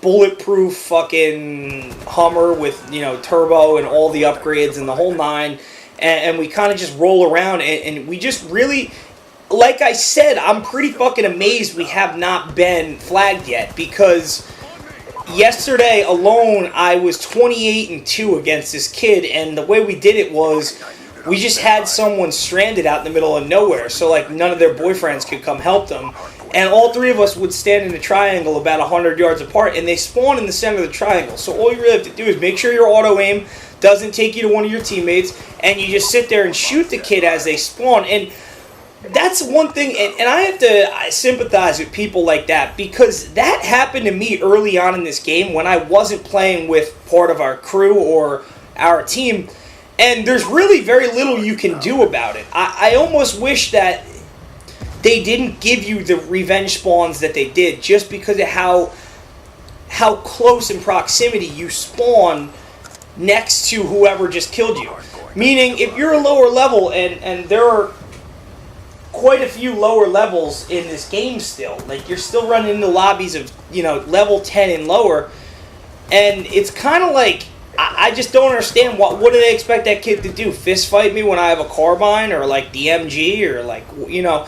bulletproof fucking Hummer with, you know, turbo and all the upgrades and the whole nine. And we kind of just roll around, and we just really... Like I said, I'm pretty fucking amazed we have not been flagged yet, because yesterday alone I was 28-2 against this kid, and the way we did it was we just had someone stranded out in the middle of nowhere, so like none of their boyfriends could come help them, and all three of us would stand in a triangle about 100 yards apart, and they spawn in the center of the triangle. So all you really have to do is make sure your auto aim doesn't take you to one of your teammates, and you just sit there and shoot the kid as they spawn. And that's one thing, and I sympathize with people like that, because that happened to me early on in this game when I wasn't playing with part of our crew or our team, and there's really very little you can do about it. I almost wish that they didn't give you the revenge spawns that they did, just because of how close in proximity you spawn next to whoever just killed you. Meaning, if you're a lower level, and there are quite a few lower levels in this game still. Like, you're still running into lobbies of, you know, level 10 and lower. And it's kind of like, I just don't understand, what do they expect that kid to do? Fist fight me when I have a carbine, or like the MG, or like, you know.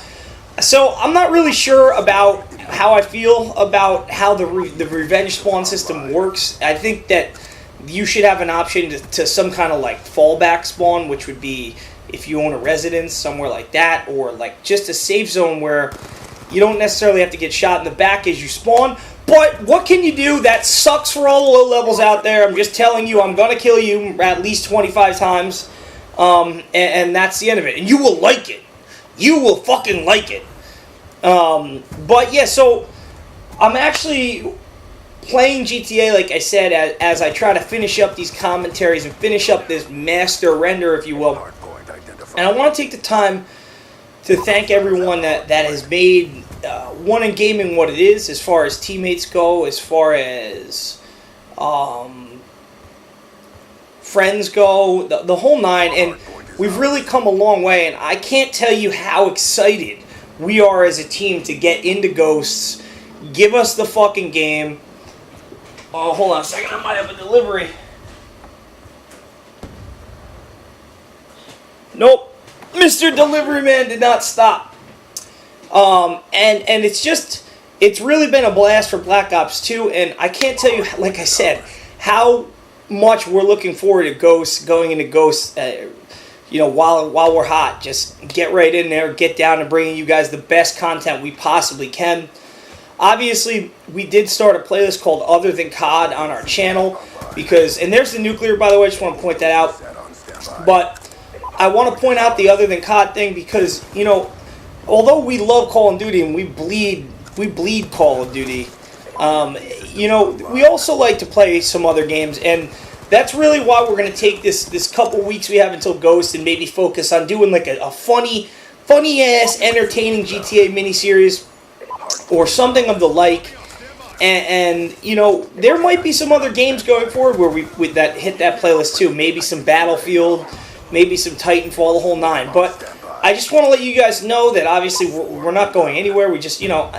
So I'm not really sure about how I feel about how the revenge spawn system works. I think that you should have an option to some kind of like fallback spawn, which would be if you own a residence, somewhere like that, or like just a safe zone where you don't necessarily have to get shot in the back as you spawn. But what can you do? That sucks for all the low levels out there. I'm just telling you, I'm going to kill you at least 25 times, and that's the end of it. And you will like it. You will fucking like it. But yeah, so I'm actually playing GTA, like I said, as I try to finish up these commentaries and finish up this master render, if you will. And I want to take the time to thank everyone that has made One in Gaming what it is, as far as teammates go, as far as friends go, the whole nine. And we've really come a long way, and I can't tell you how excited we are as a team to get into Ghosts. Give us the fucking game. Oh, hold on a second, I might have a delivery. Nope. Mr. Delivery Man did not stop. And it's really been a blast for Black Ops 2, and I can't tell you, like I said, how much we're looking forward to Ghosts, going into Ghosts, you know, while we're hot. Just get right in there, get down to bringing you guys the best content we possibly can. Obviously, we did start a playlist called Other Than COD on our channel, because, and there's the nuclear, by the way, I just want to point that out. But I want to point out the Other Than COD thing, because, you know, although we love Call of Duty and we bleed Call of Duty, you know, we also like to play some other games, and that's really why we're going to take this couple weeks we have until Ghost and maybe focus on doing like a funny-ass, entertaining GTA miniseries or something of the like. And you know, there might be some other games going forward where we that hit that playlist too. Maybe some Battlefield, maybe some Titanfall, the whole nine. But I just want to let you guys know that obviously we're not going anywhere. We just, you know,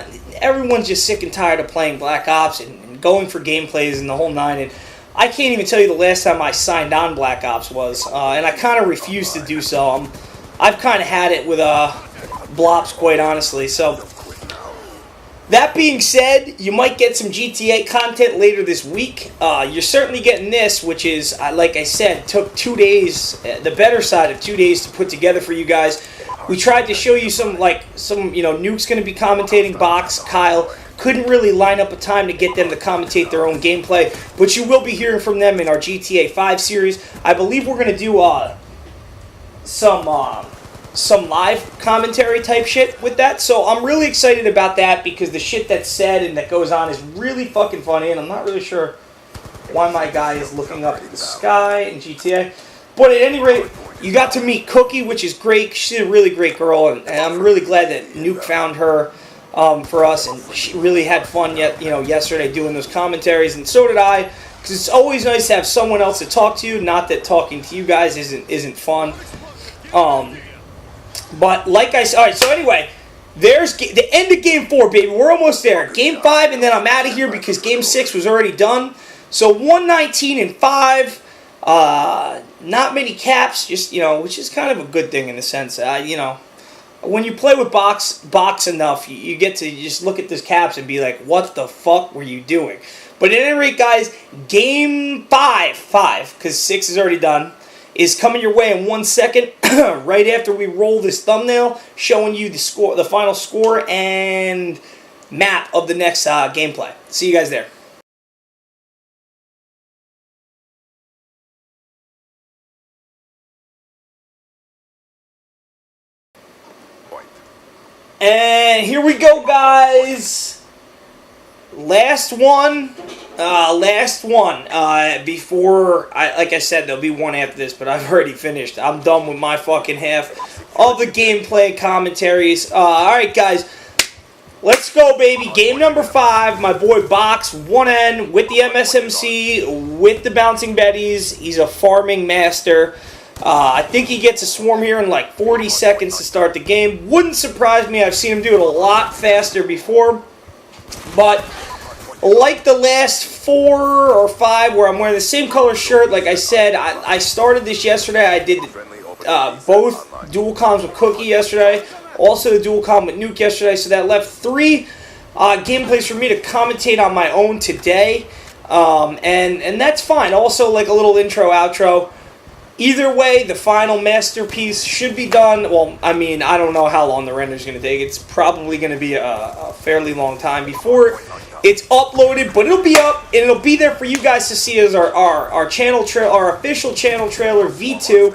everyone's just sick and tired of playing Black Ops and going for gameplays and the whole nine. And I can't even tell you the last time I signed on Black Ops was, and I kind of refuse to do so. I've kind of had it with Blops, quite honestly. So that being said, you might get some GTA content later this week. You're certainly getting this, which is, like I said, took 2 days, the better side of 2 days to put together for you guys. We tried to show you some, you know, Nuke's going to be commentating, Box, Kyle. Couldn't really line up a time to get them to commentate their own gameplay, but you will be hearing from them in our GTA 5 series. I believe we're going to do some live commentary type shit with that, so I'm really excited about that, because the shit that's said and that goes on is really fucking funny, and I'm not really sure why my guy is looking up at the sky in GTA. But at any rate, you got to meet Cookie, which is great. She's a really great girl, and I'm really glad that Nuke found her. for us, and she really had fun yesterday doing those commentaries, and so did I. Because it's always nice to have someone else to talk to you. Not that talking to you guys isn't fun. But like I said, all right. So anyway, there's the end of Game 4, baby. We're almost there. Game 5, and then I'm out of here because Game 6 was already done. So 119-5. Not many caps, just which is kind of a good thing in a sense. When you play with box enough, you get to just look at those caps and be like, what the fuck were you doing? But at any rate, guys, Game 5, because 6 is already done, is coming your way in 1 second, right after we roll this thumbnail, showing you the final score and map of the next gameplay. See you guys there. And here we go, guys. Last one. Before, like I said, there'll be one after this, but I've already finished. I'm done with my fucking half of the gameplay commentaries. Alright, guys. Let's go, baby. Game number 5. My boy Box, 1N, with the MSMC, with the Bouncing Betties. He's a farming master. I think he gets a swarm here in like 40 seconds to start the game. Wouldn't surprise me. I've seen him do it a lot faster before. But like the last 4 or 5 where I'm wearing the same color shirt, like I said, I started this yesterday. I did both dual comms with Cookie yesterday. Also the dual comm with Nuke yesterday. So that left 3 gameplays for me to commentate on my own today. And that's fine. Also like a little intro, outro. Either way, the final masterpiece should be done. Well, I mean, I don't know how long the render is going to take. It's probably going to be a fairly long time before it's uploaded, but it'll be up and it'll be there for you guys to see as our channel our official channel trailer V2.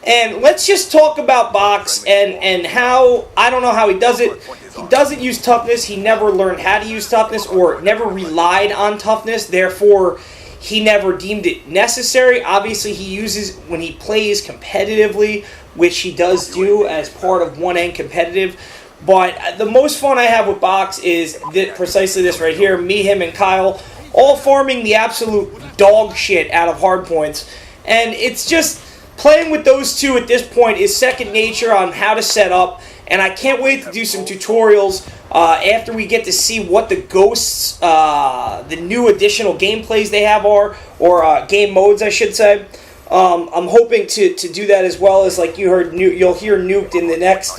And let's just talk about Box and how, I don't know how he does it. He doesn't use toughness. He never learned how to use toughness or never relied on toughness. Therefore, he never deemed it necessary. Obviously, he uses when he plays competitively, which he does do as part of 1N competitive. But the most fun I have with Box is precisely this right here. Me, him, and Kyle all farming the absolute dog shit out of hardpoints. And it's just playing with those two at this point is second nature on how to set up. And I can't wait to do some tutorials after we get to see what the ghosts, the new additional gameplays they have are, or game modes, I should say. I'm hoping to do that as well as, like you heard, you'll hear Nuked in the next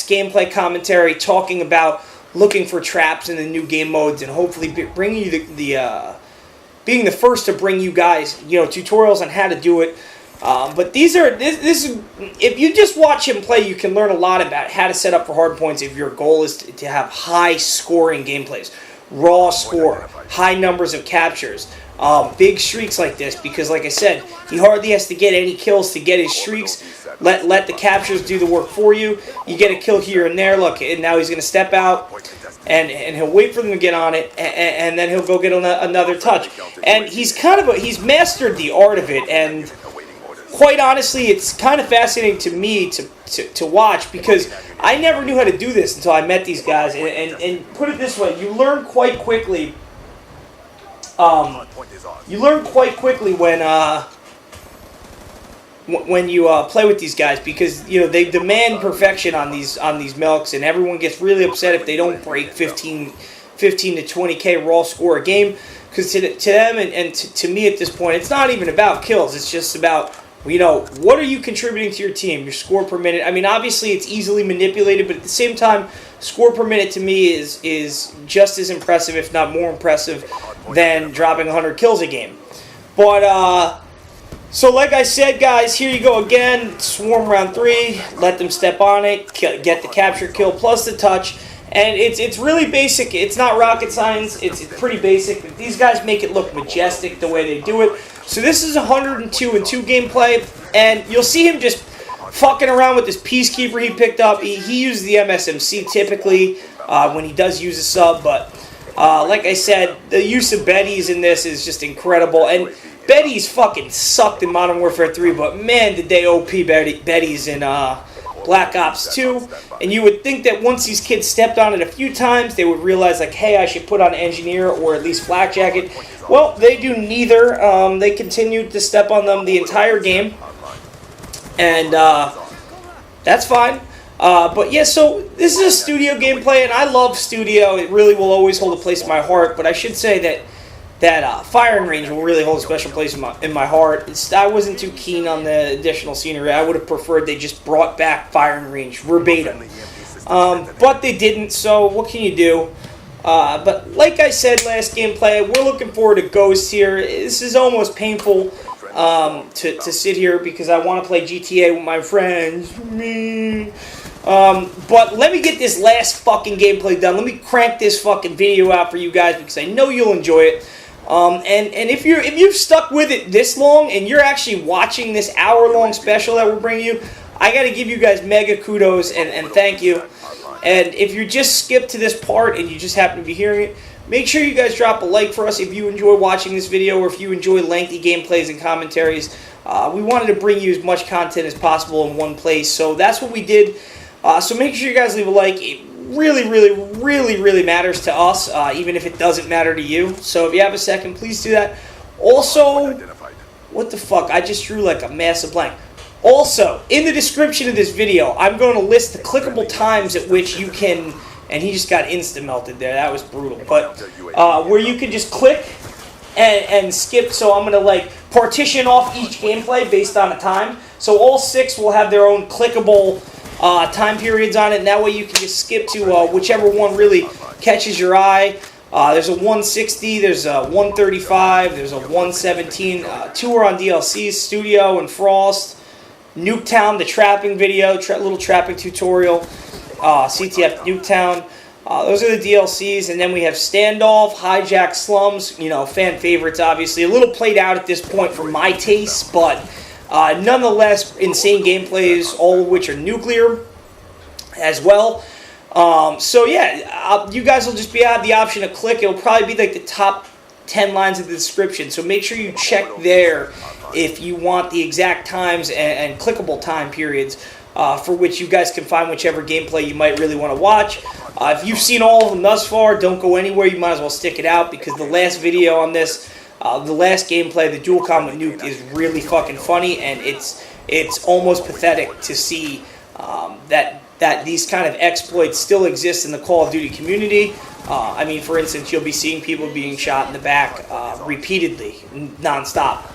gameplay commentary talking about looking for traps in the new game modes and hopefully bringing you being the first to bring you guys, tutorials on how to do it. But this is, if you just watch him play, you can learn a lot about how to set up for hard points if your goal is to have high scoring gameplays, raw score, high numbers of captures, big streaks like this, because like I said, he hardly has to get any kills to get his streaks. Let the captures do the work for you. You get a kill here and there. Look, and now he's going to step out, and he'll wait for them to get on it, and then he'll go get another touch. And he's he's mastered the art of it, and quite honestly, it's kind of fascinating to me to watch, because I never knew how to do this until I met these guys. And put it this way, you learn quite quickly. When you play with these guys, because they demand perfection on these melks, and everyone gets really upset if they don't break 15 to 20k raw score a game. Because to them and to me at this point, it's not even about kills. It's just about, what are you contributing to your team? Your score per minute. I mean, obviously it's easily manipulated, but at the same time, score per minute to me is just as impressive, if not more impressive, than dropping 100 kills a game. But so like I said, guys, here you go again. Swarm round 3. Let them step on it. Get the capture kill plus the touch. And it's really basic. It's not rocket science. It's pretty basic. But these guys make it look majestic the way they do it. So this is 102-2 gameplay. And you'll see him just fucking around with this Peacekeeper he picked up. He uses the MSMC typically when he does use a sub. But like I said, the use of Betties in this is just incredible. And Betties fucking sucked in Modern Warfare 3. But man, did they OP Betties in Black Ops 2, and you would think that once these kids stepped on it a few times, they would realize, like, hey, I should put on Engineer or at least Flak Jacket. Well, they do neither. They continued to step on them the entire game, and that's fine. But yeah, so this is a studio gameplay, and I love studio. It really will always hold a place in my heart, but I should say that firing range will really hold a special place in my heart. I wasn't too keen on the additional scenery. I would have preferred they just brought back firing range verbatim. But they didn't, so what can you do? But like I said last gameplay, we're looking forward to Ghost here. This is almost painful to sit here because I want to play GTA with my friends. But let me get this last fucking gameplay done. Let me crank this fucking video out for you guys because I know you'll enjoy it. And if you've stuck with it this long and you're actually watching this hour-long special that we're bringing you, I got to give you guys mega kudos and thank you. And if you just skipped to this part and you just happen to be hearing it, make sure you guys drop a like for us if you enjoy watching this video or if you enjoy lengthy gameplays and commentaries. We wanted to bring you as much content as possible in one place, so that's what we did. So make sure you guys leave a like. It really, really, really, really matters to us, even if it doesn't matter to you. So if you have a second, please do that. Also, what the fuck? I just drew like a massive blank. Also, in the description of this video, I'm going to list the clickable times at which you can, and he just got insta-melted there. That was brutal. But where you can just click and skip. So I'm going to like partition off each gameplay based on a time. So all 6 will have their own clickable time periods on it, and that way you can just skip to whichever one really catches your eye. There's a 160, there's a 135, there's a 117. 2 are on DLCs, Studio and Frost. Nuketown, the trapping video, little trapping tutorial. CTF Nuketown. Those are the DLCs, and then we have Standoff, Hijacked, Slums. You know, fan favorites, obviously. A little played out at this point for my taste, but nonetheless, insane gameplays, all of which are nuclear as well. So yeah, you guys will just have the option to click. It'll probably be like the top 10 lines of the description. So make sure you check there if you want the exact times and clickable time periods for which you guys can find whichever gameplay you might really want to watch. If you've seen all of them thus far, don't go anywhere. You might as well stick it out because the last video on this, the last gameplay, the dual comm with Nuked, is really fucking funny, and it's almost pathetic to see that these kind of exploits still exist in the Call of Duty community. I mean, for instance, you'll be seeing people being shot in the back repeatedly, non-stop.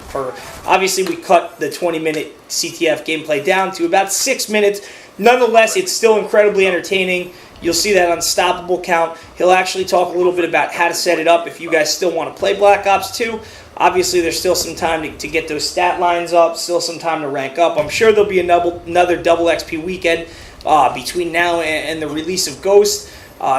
Obviously, we cut the 20-minute CTF gameplay down to about 6 minutes. Nonetheless, it's still incredibly entertaining. You'll see that unstoppable count. He'll actually talk a little bit about how to set it up if you guys still want to play Black Ops 2. Obviously, there's still some time to get those stat lines up, still some time to rank up. I'm sure there'll be another double XP weekend between now and the release of Ghost.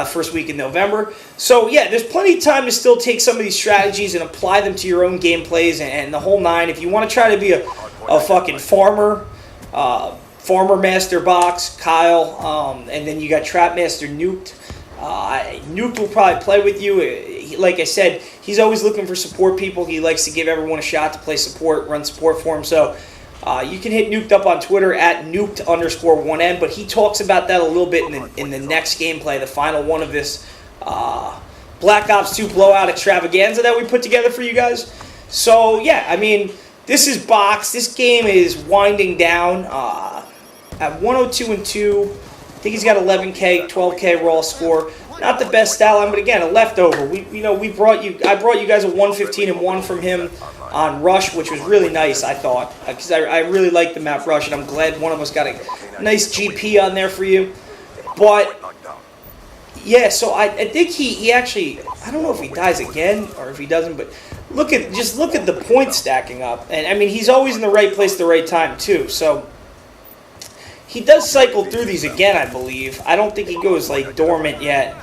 First week in November. So yeah, there's plenty of time to still take some of these strategies and apply them to your own gameplays and the whole nine. If you want to try to be a fucking farmer master box, Kyle, and then you got trap master Nuked. Nuked will probably play with you. Like I said, he's always looking for support people. He likes to give everyone a shot to play support, run support for him. So you can hit Nuked up on Twitter at nuked_1n, but he talks about that a little bit in the next gameplay, the final one of this Black Ops 2 Blowout Extravaganza that we put together for you guys. So yeah, I mean, this is Box. This game is winding down at 102-2. I think he's got 11K, 12K raw score. Not the best stat line, but again, a leftover. I brought you guys a 115-1 from him on Rush, which was really nice, I thought, because I really like the map Rush, and I'm glad one of us got a nice GP on there for you. But yeah, so I think he actually, I don't know if he dies again or if he doesn't, but look at the points stacking up, and I mean he's always in the right place at the right time too. So he does cycle through these again, I believe. I don't think he goes like dormant yet,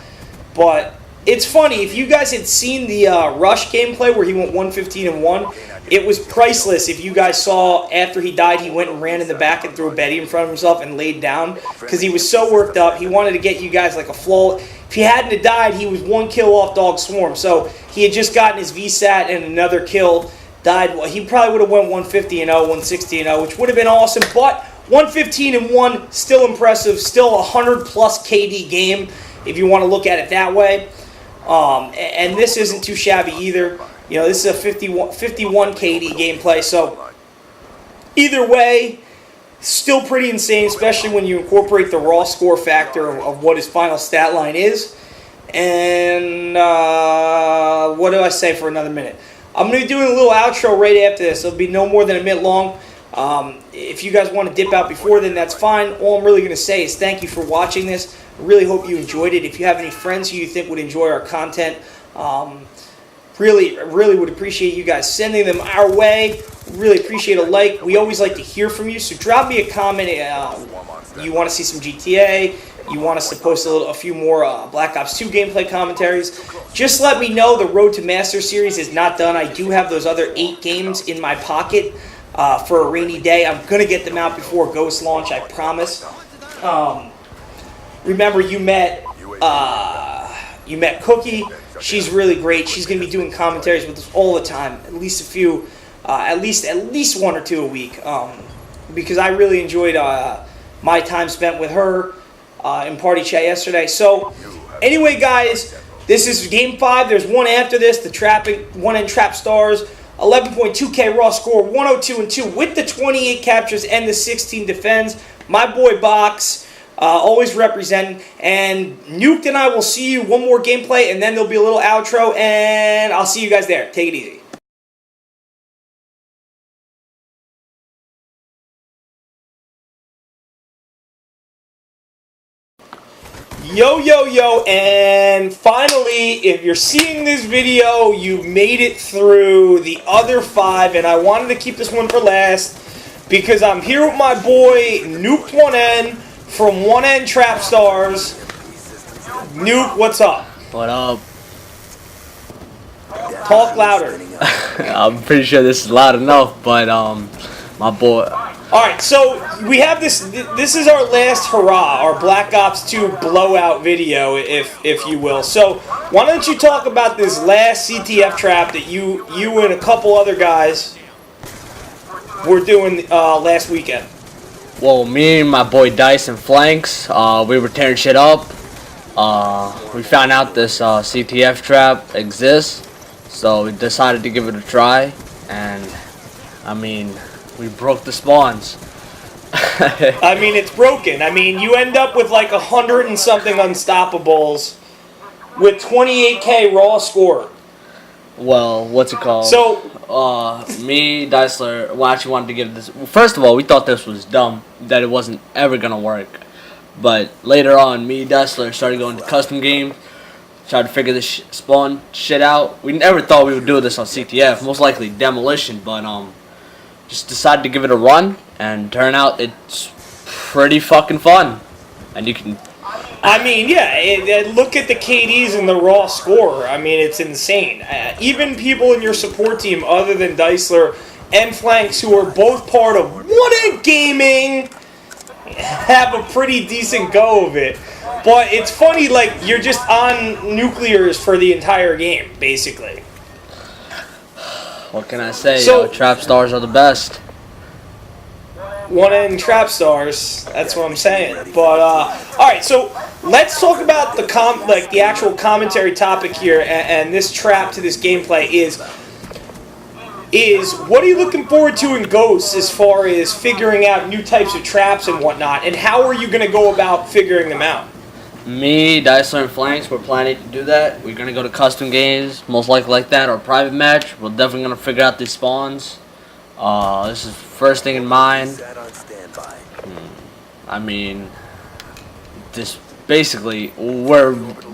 but it's funny, if you guys had seen the Rush gameplay where he went 115-1, it was priceless. If you guys saw after he died, he went and ran in the back and threw a Betty in front of himself and laid down because he was so worked up. He wanted to get you guys like a flow. If he hadn't have died, he was 1 kill off Dog Swarm. So he had just gotten his VSAT and another kill. Died. He probably would have went 150-0, 160-0, which would have been awesome. But 115-1, still impressive, still a 100+ KD game if you want to look at it that way. And this isn't too shabby either. You know, this is a 51 KD gameplay, so either way, still pretty insane, especially when you incorporate the raw score factor of what his final stat line is. And what do I say for another minute? I'm going to be doing a little outro right after this. It'll be no more than a minute long. If you guys want to dip out before then, that's fine. All I'm really going to say is thank you for watching this. I really hope you enjoyed it. If you have any friends who you think would enjoy our content, really would appreciate you guys sending them our way. Really appreciate a like. We always like to hear from you, so drop me a comment. You want to see some GTA, you want us to post a few more Black Ops 2 gameplay commentaries, just let me know. The Road to Master Series is not done. I do have those other 8 games in my pocket for a rainy day. I'm going to get them out before Ghost launch, I promise. Remember, you met Cookie. She's really great. She's going to be doing commentaries with us all the time, at least a few, at least 1 or 2 a week, because I really enjoyed my time spent with her in party chat yesterday. So, anyway, guys, this is Game 5. There's one after this, the one in Trap Stars, 11.2K raw score, 102-2 with the 28 captures and the 16 defends. My boy Box. Always representing. And Nuked and I will see you one more gameplay, and then there'll be a little outro, and I'll see you guys there. Take it easy. Yo, and finally, if you're seeing this video, you've made it through the other 5, and I wanted to keep this one for last, because I'm here with my boy, Nuked 1N, from 1N Trap Stars. Nuke, what's up? What up? Talk louder. I'm pretty sure this is loud enough, but my boy. Alright, so we have this is our last hurrah, our Black Ops 2 blowout video, if you will. So why don't you talk about this last CTF trap that you and a couple other guys were doing last weekend? Well, me and my boy Dice and Flanks, we were tearing shit up. We found out this CTF trap exists, so we decided to give it a try, and I mean, we broke the spawns. I mean, it's broken. I mean, you end up with like 100 and something unstoppables with 28K raw score. Well, what's it called? So, me, Dicler, well, actually wanted to give this. Well, first of all, we thought this was dumb, that it wasn't ever gonna work. But later on, me, Dicler, started going to custom games, tried to figure this spawn shit out. We never thought we would do this on CTF, most likely demolition, but just decided to give it a run, and turn out it's pretty fucking fun. And you can. I mean, yeah, look at the KDs and the raw score. I mean, it's insane. Even people in your support team, other than Dicler and Flanks, who are both part of 1N Gaming, have a pretty decent go of it. But it's funny, like, you're just on nuclears for the entire game, basically. What can I say? So, Trap Stars are the best. 1N Trap Stars, that's what I'm saying. But alright, so let's talk about the actual commentary topic here, and this trap to this gameplay is what are you looking forward to in Ghosts as far as figuring out new types of traps and whatnot, and how are you going to go about figuring them out? Me, Dicler, and Flanks, we're planning to do that. We're going to go to custom games, most likely like that, or private match. We're definitely going to figure out these spawns. This is first thing in mind. I mean, this basically,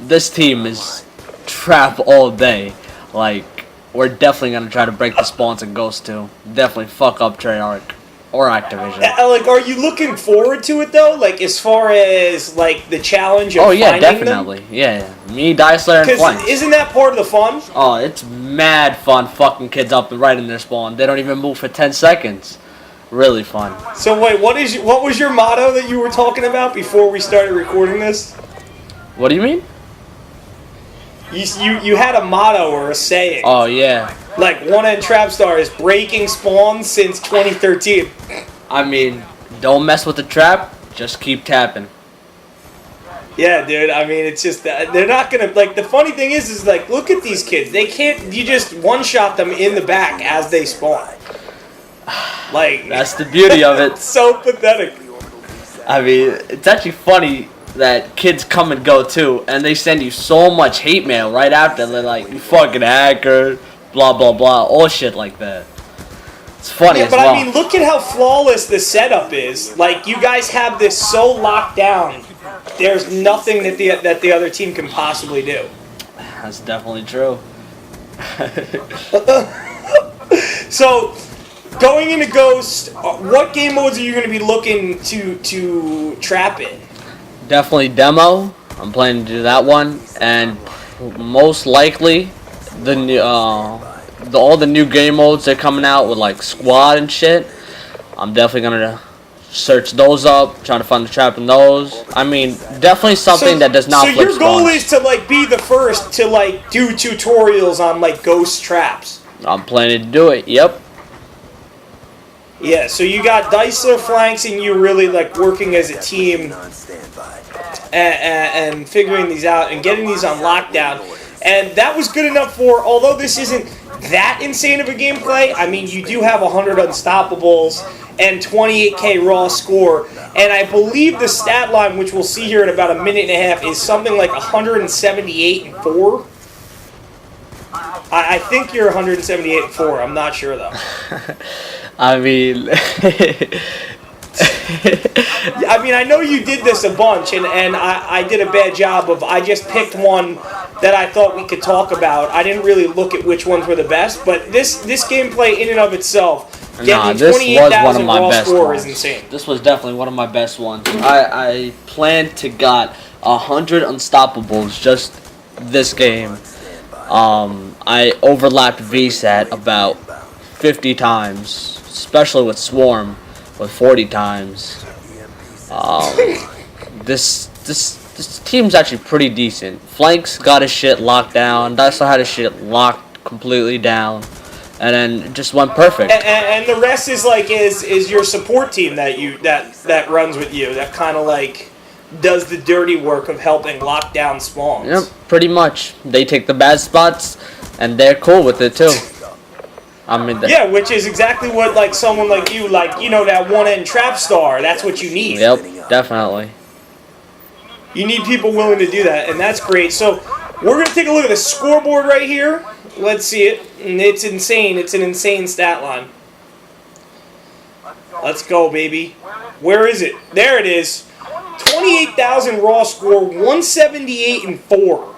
this team is trap all day. Like, we're definitely gonna try to break the spawns and Ghost too. Definitely fuck up Treyarch or Activision. Like, are you looking forward to it though? Like, as far as like the challenge of finding definitely. them? Yeah, me, Dicler, and Flanks. Isn't that part of the fun? Oh, it's mad fun fucking kids up and right in their spawn. They don't even move for 10 seconds. Really fun. So wait, what was your motto that you were talking about before we started recording this? What do you mean? You had a motto or a saying. Oh yeah. Like 1N Trap Star is breaking spawns since 2013. I mean, don't mess with the trap. Just keep tapping. Yeah, dude. I mean, it's just they're not gonna like. The funny thing is like, look at these kids. They can't. You just one shot them in the back as they spawn. Like that's the beauty of it. It's so pathetic. I mean, it's actually funny that kids come and go too, and they send you so much hate mail right after. They're like, "You fucking hacker," blah blah blah, all shit like that. It's funny as well. I mean, look at how flawless the setup is. Like, you guys have this so locked down. There's nothing that the other team can possibly do. That's definitely true. So, going into Ghost, what game modes are you going to be looking to trap in? Definitely demo. I'm planning to do that one, and most likely the new all the new game modes they're coming out with, like squad and shit. I'm definitely gonna search those up, trying to find the trap in those. I mean, definitely something that does not. So your goal is to like be the first to like do tutorials on like Ghost traps. I'm planning to do it. Yep. Yeah, so you got Deisler flanks and you really like working as a team and figuring these out and getting these on lockdown. And that was good enough for, although this isn't that insane of a gameplay, I mean, you do have 100 unstoppables and 28k raw score. And I believe the stat line, which we'll see here in about a minute and a half, is something like 178 and 4. I think you're 178 and 4. I'm not sure, though. I mean... I mean, I know you did this a bunch, and I did a bad job of, I just picked one that I thought we could talk about. I didn't really look at which ones were the best, but this gameplay in and of itself, getting 28,000 raw score is insane. This was definitely one of my best ones. I planned to got 100 unstoppables just this game. I overlapped VSAT about 50 times, especially with Swarm, with 40 times. This team's actually pretty decent. Flanks got his shit locked down. Deisler had his shit locked completely down, and then it just went perfect. And the rest is like is your support team that runs with you, that kind of like does the dirty work of helping lock down spawns. Yep, pretty much. They take the bad spots, and they're cool with it too. I mean, yeah, which is exactly what like someone like you, like, you know, that one-end trap star. That's what you need. Yep, definitely. You need people willing to do that, and that's great. So we're going to take a look at the scoreboard right here. Let's see it. And it's insane. It's an insane stat line. Let's go, baby. Where is it? There it is. 28,000 raw score, 178 and 4.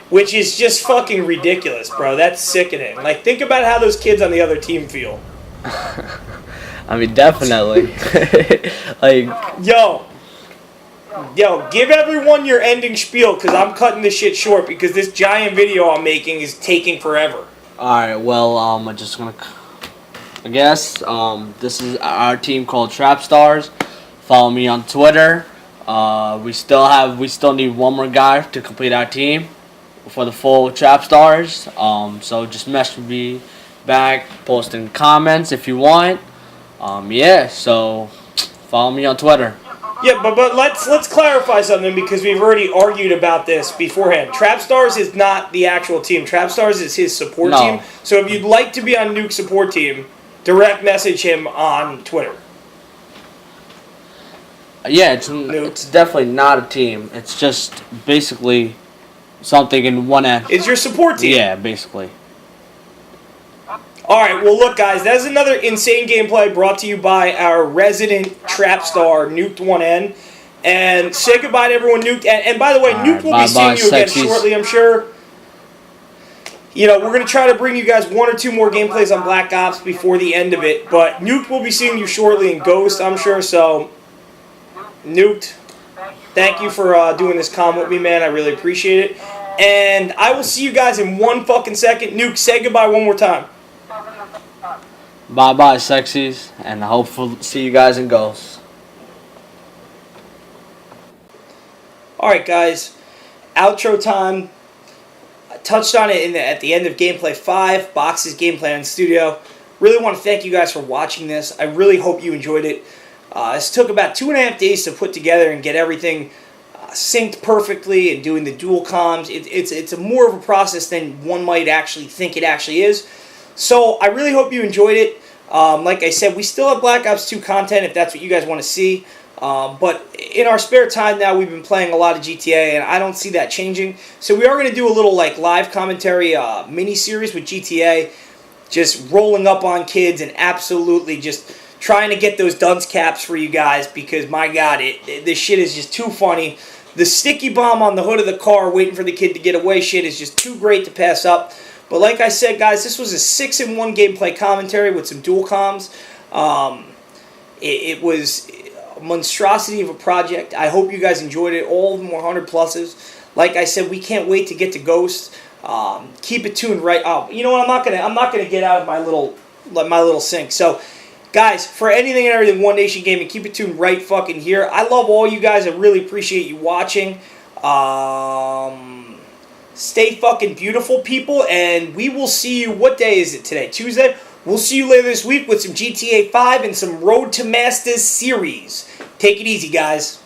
Which is just fucking ridiculous, bro. That's sickening. Like, think about how those kids on the other team feel. I mean, definitely. Like, Yo, give everyone your ending spiel, because I'm cutting this shit short, because this giant video I'm making is taking forever. alright, well, I'm just gonna... I guess, this is our team called Trap Stars. Follow me on Twitter. We still need one more guy to complete our team for the full Trap Stars. So just message me back, post in comments if you want. Yeah, so follow me on Twitter. Yeah, but let's clarify something, because we've already argued about this beforehand. Trap Stars is not the actual team. Trap Stars is his support team. So if you'd like to be on Nuke's support team, direct message him on Twitter. Yeah, it's definitely not a team. It's just basically something in one end. It's your support team. Yeah, basically. Alright, well look guys, that's another insane gameplay brought to you by our resident trap star, Nuked 1N. And say goodbye to everyone, Nuked. And by the way, Nuked will be seeing you again shortly, I'm sure. You know, we're going to try to bring you guys one or two more gameplays on Black Ops before the end of it. But Nuked will be seeing you shortly in Ghost, I'm sure. So, Nuked, thank you for doing this comm with me, man. I really appreciate it. And I will see you guys in one fucking second. Nuked, say goodbye one more time. Bye-bye, sexies. And I hope to see you guys in Ghost. Alright, guys. Outro time. I touched on it at the end of Gameplay 5, Box's gameplay on Studio. Really want to thank you guys for watching this. I really hope you enjoyed it. This took about 2.5 days to put together and get everything synced perfectly and doing the dual comms. It's a more of a process than one might actually think it actually is. So I really hope you enjoyed it. Like I said, we still have Black Ops 2 content if that's what you guys want to see. But in our spare time now, we've been playing a lot of GTA, and I don't see that changing. So we are going to do a little like live commentary mini-series with GTA, just rolling up on kids and absolutely just trying to get those dunce caps for you guys because, my God, this shit is just too funny. The sticky bomb on the hood of the car waiting for the kid to get away shit is just too great to pass up. But like I said, guys, this was a 6-in-1 gameplay commentary with some dual comms. It was a monstrosity of a project. I hope you guys enjoyed it. All of them were 100 pluses. Like I said, we can't wait to get to Ghost. Keep it tuned right. Oh, you know what? I'm not gonna get out of my little sync. So, guys, for anything and everything One Nation Gaming, keep it tuned right fucking here. I love all you guys. I really appreciate you watching. Stay fucking beautiful, people, and we will see you. What day is it today? Tuesday? We'll see you later this week with some GTA 5 and some Road to Masters series. Take it easy, guys.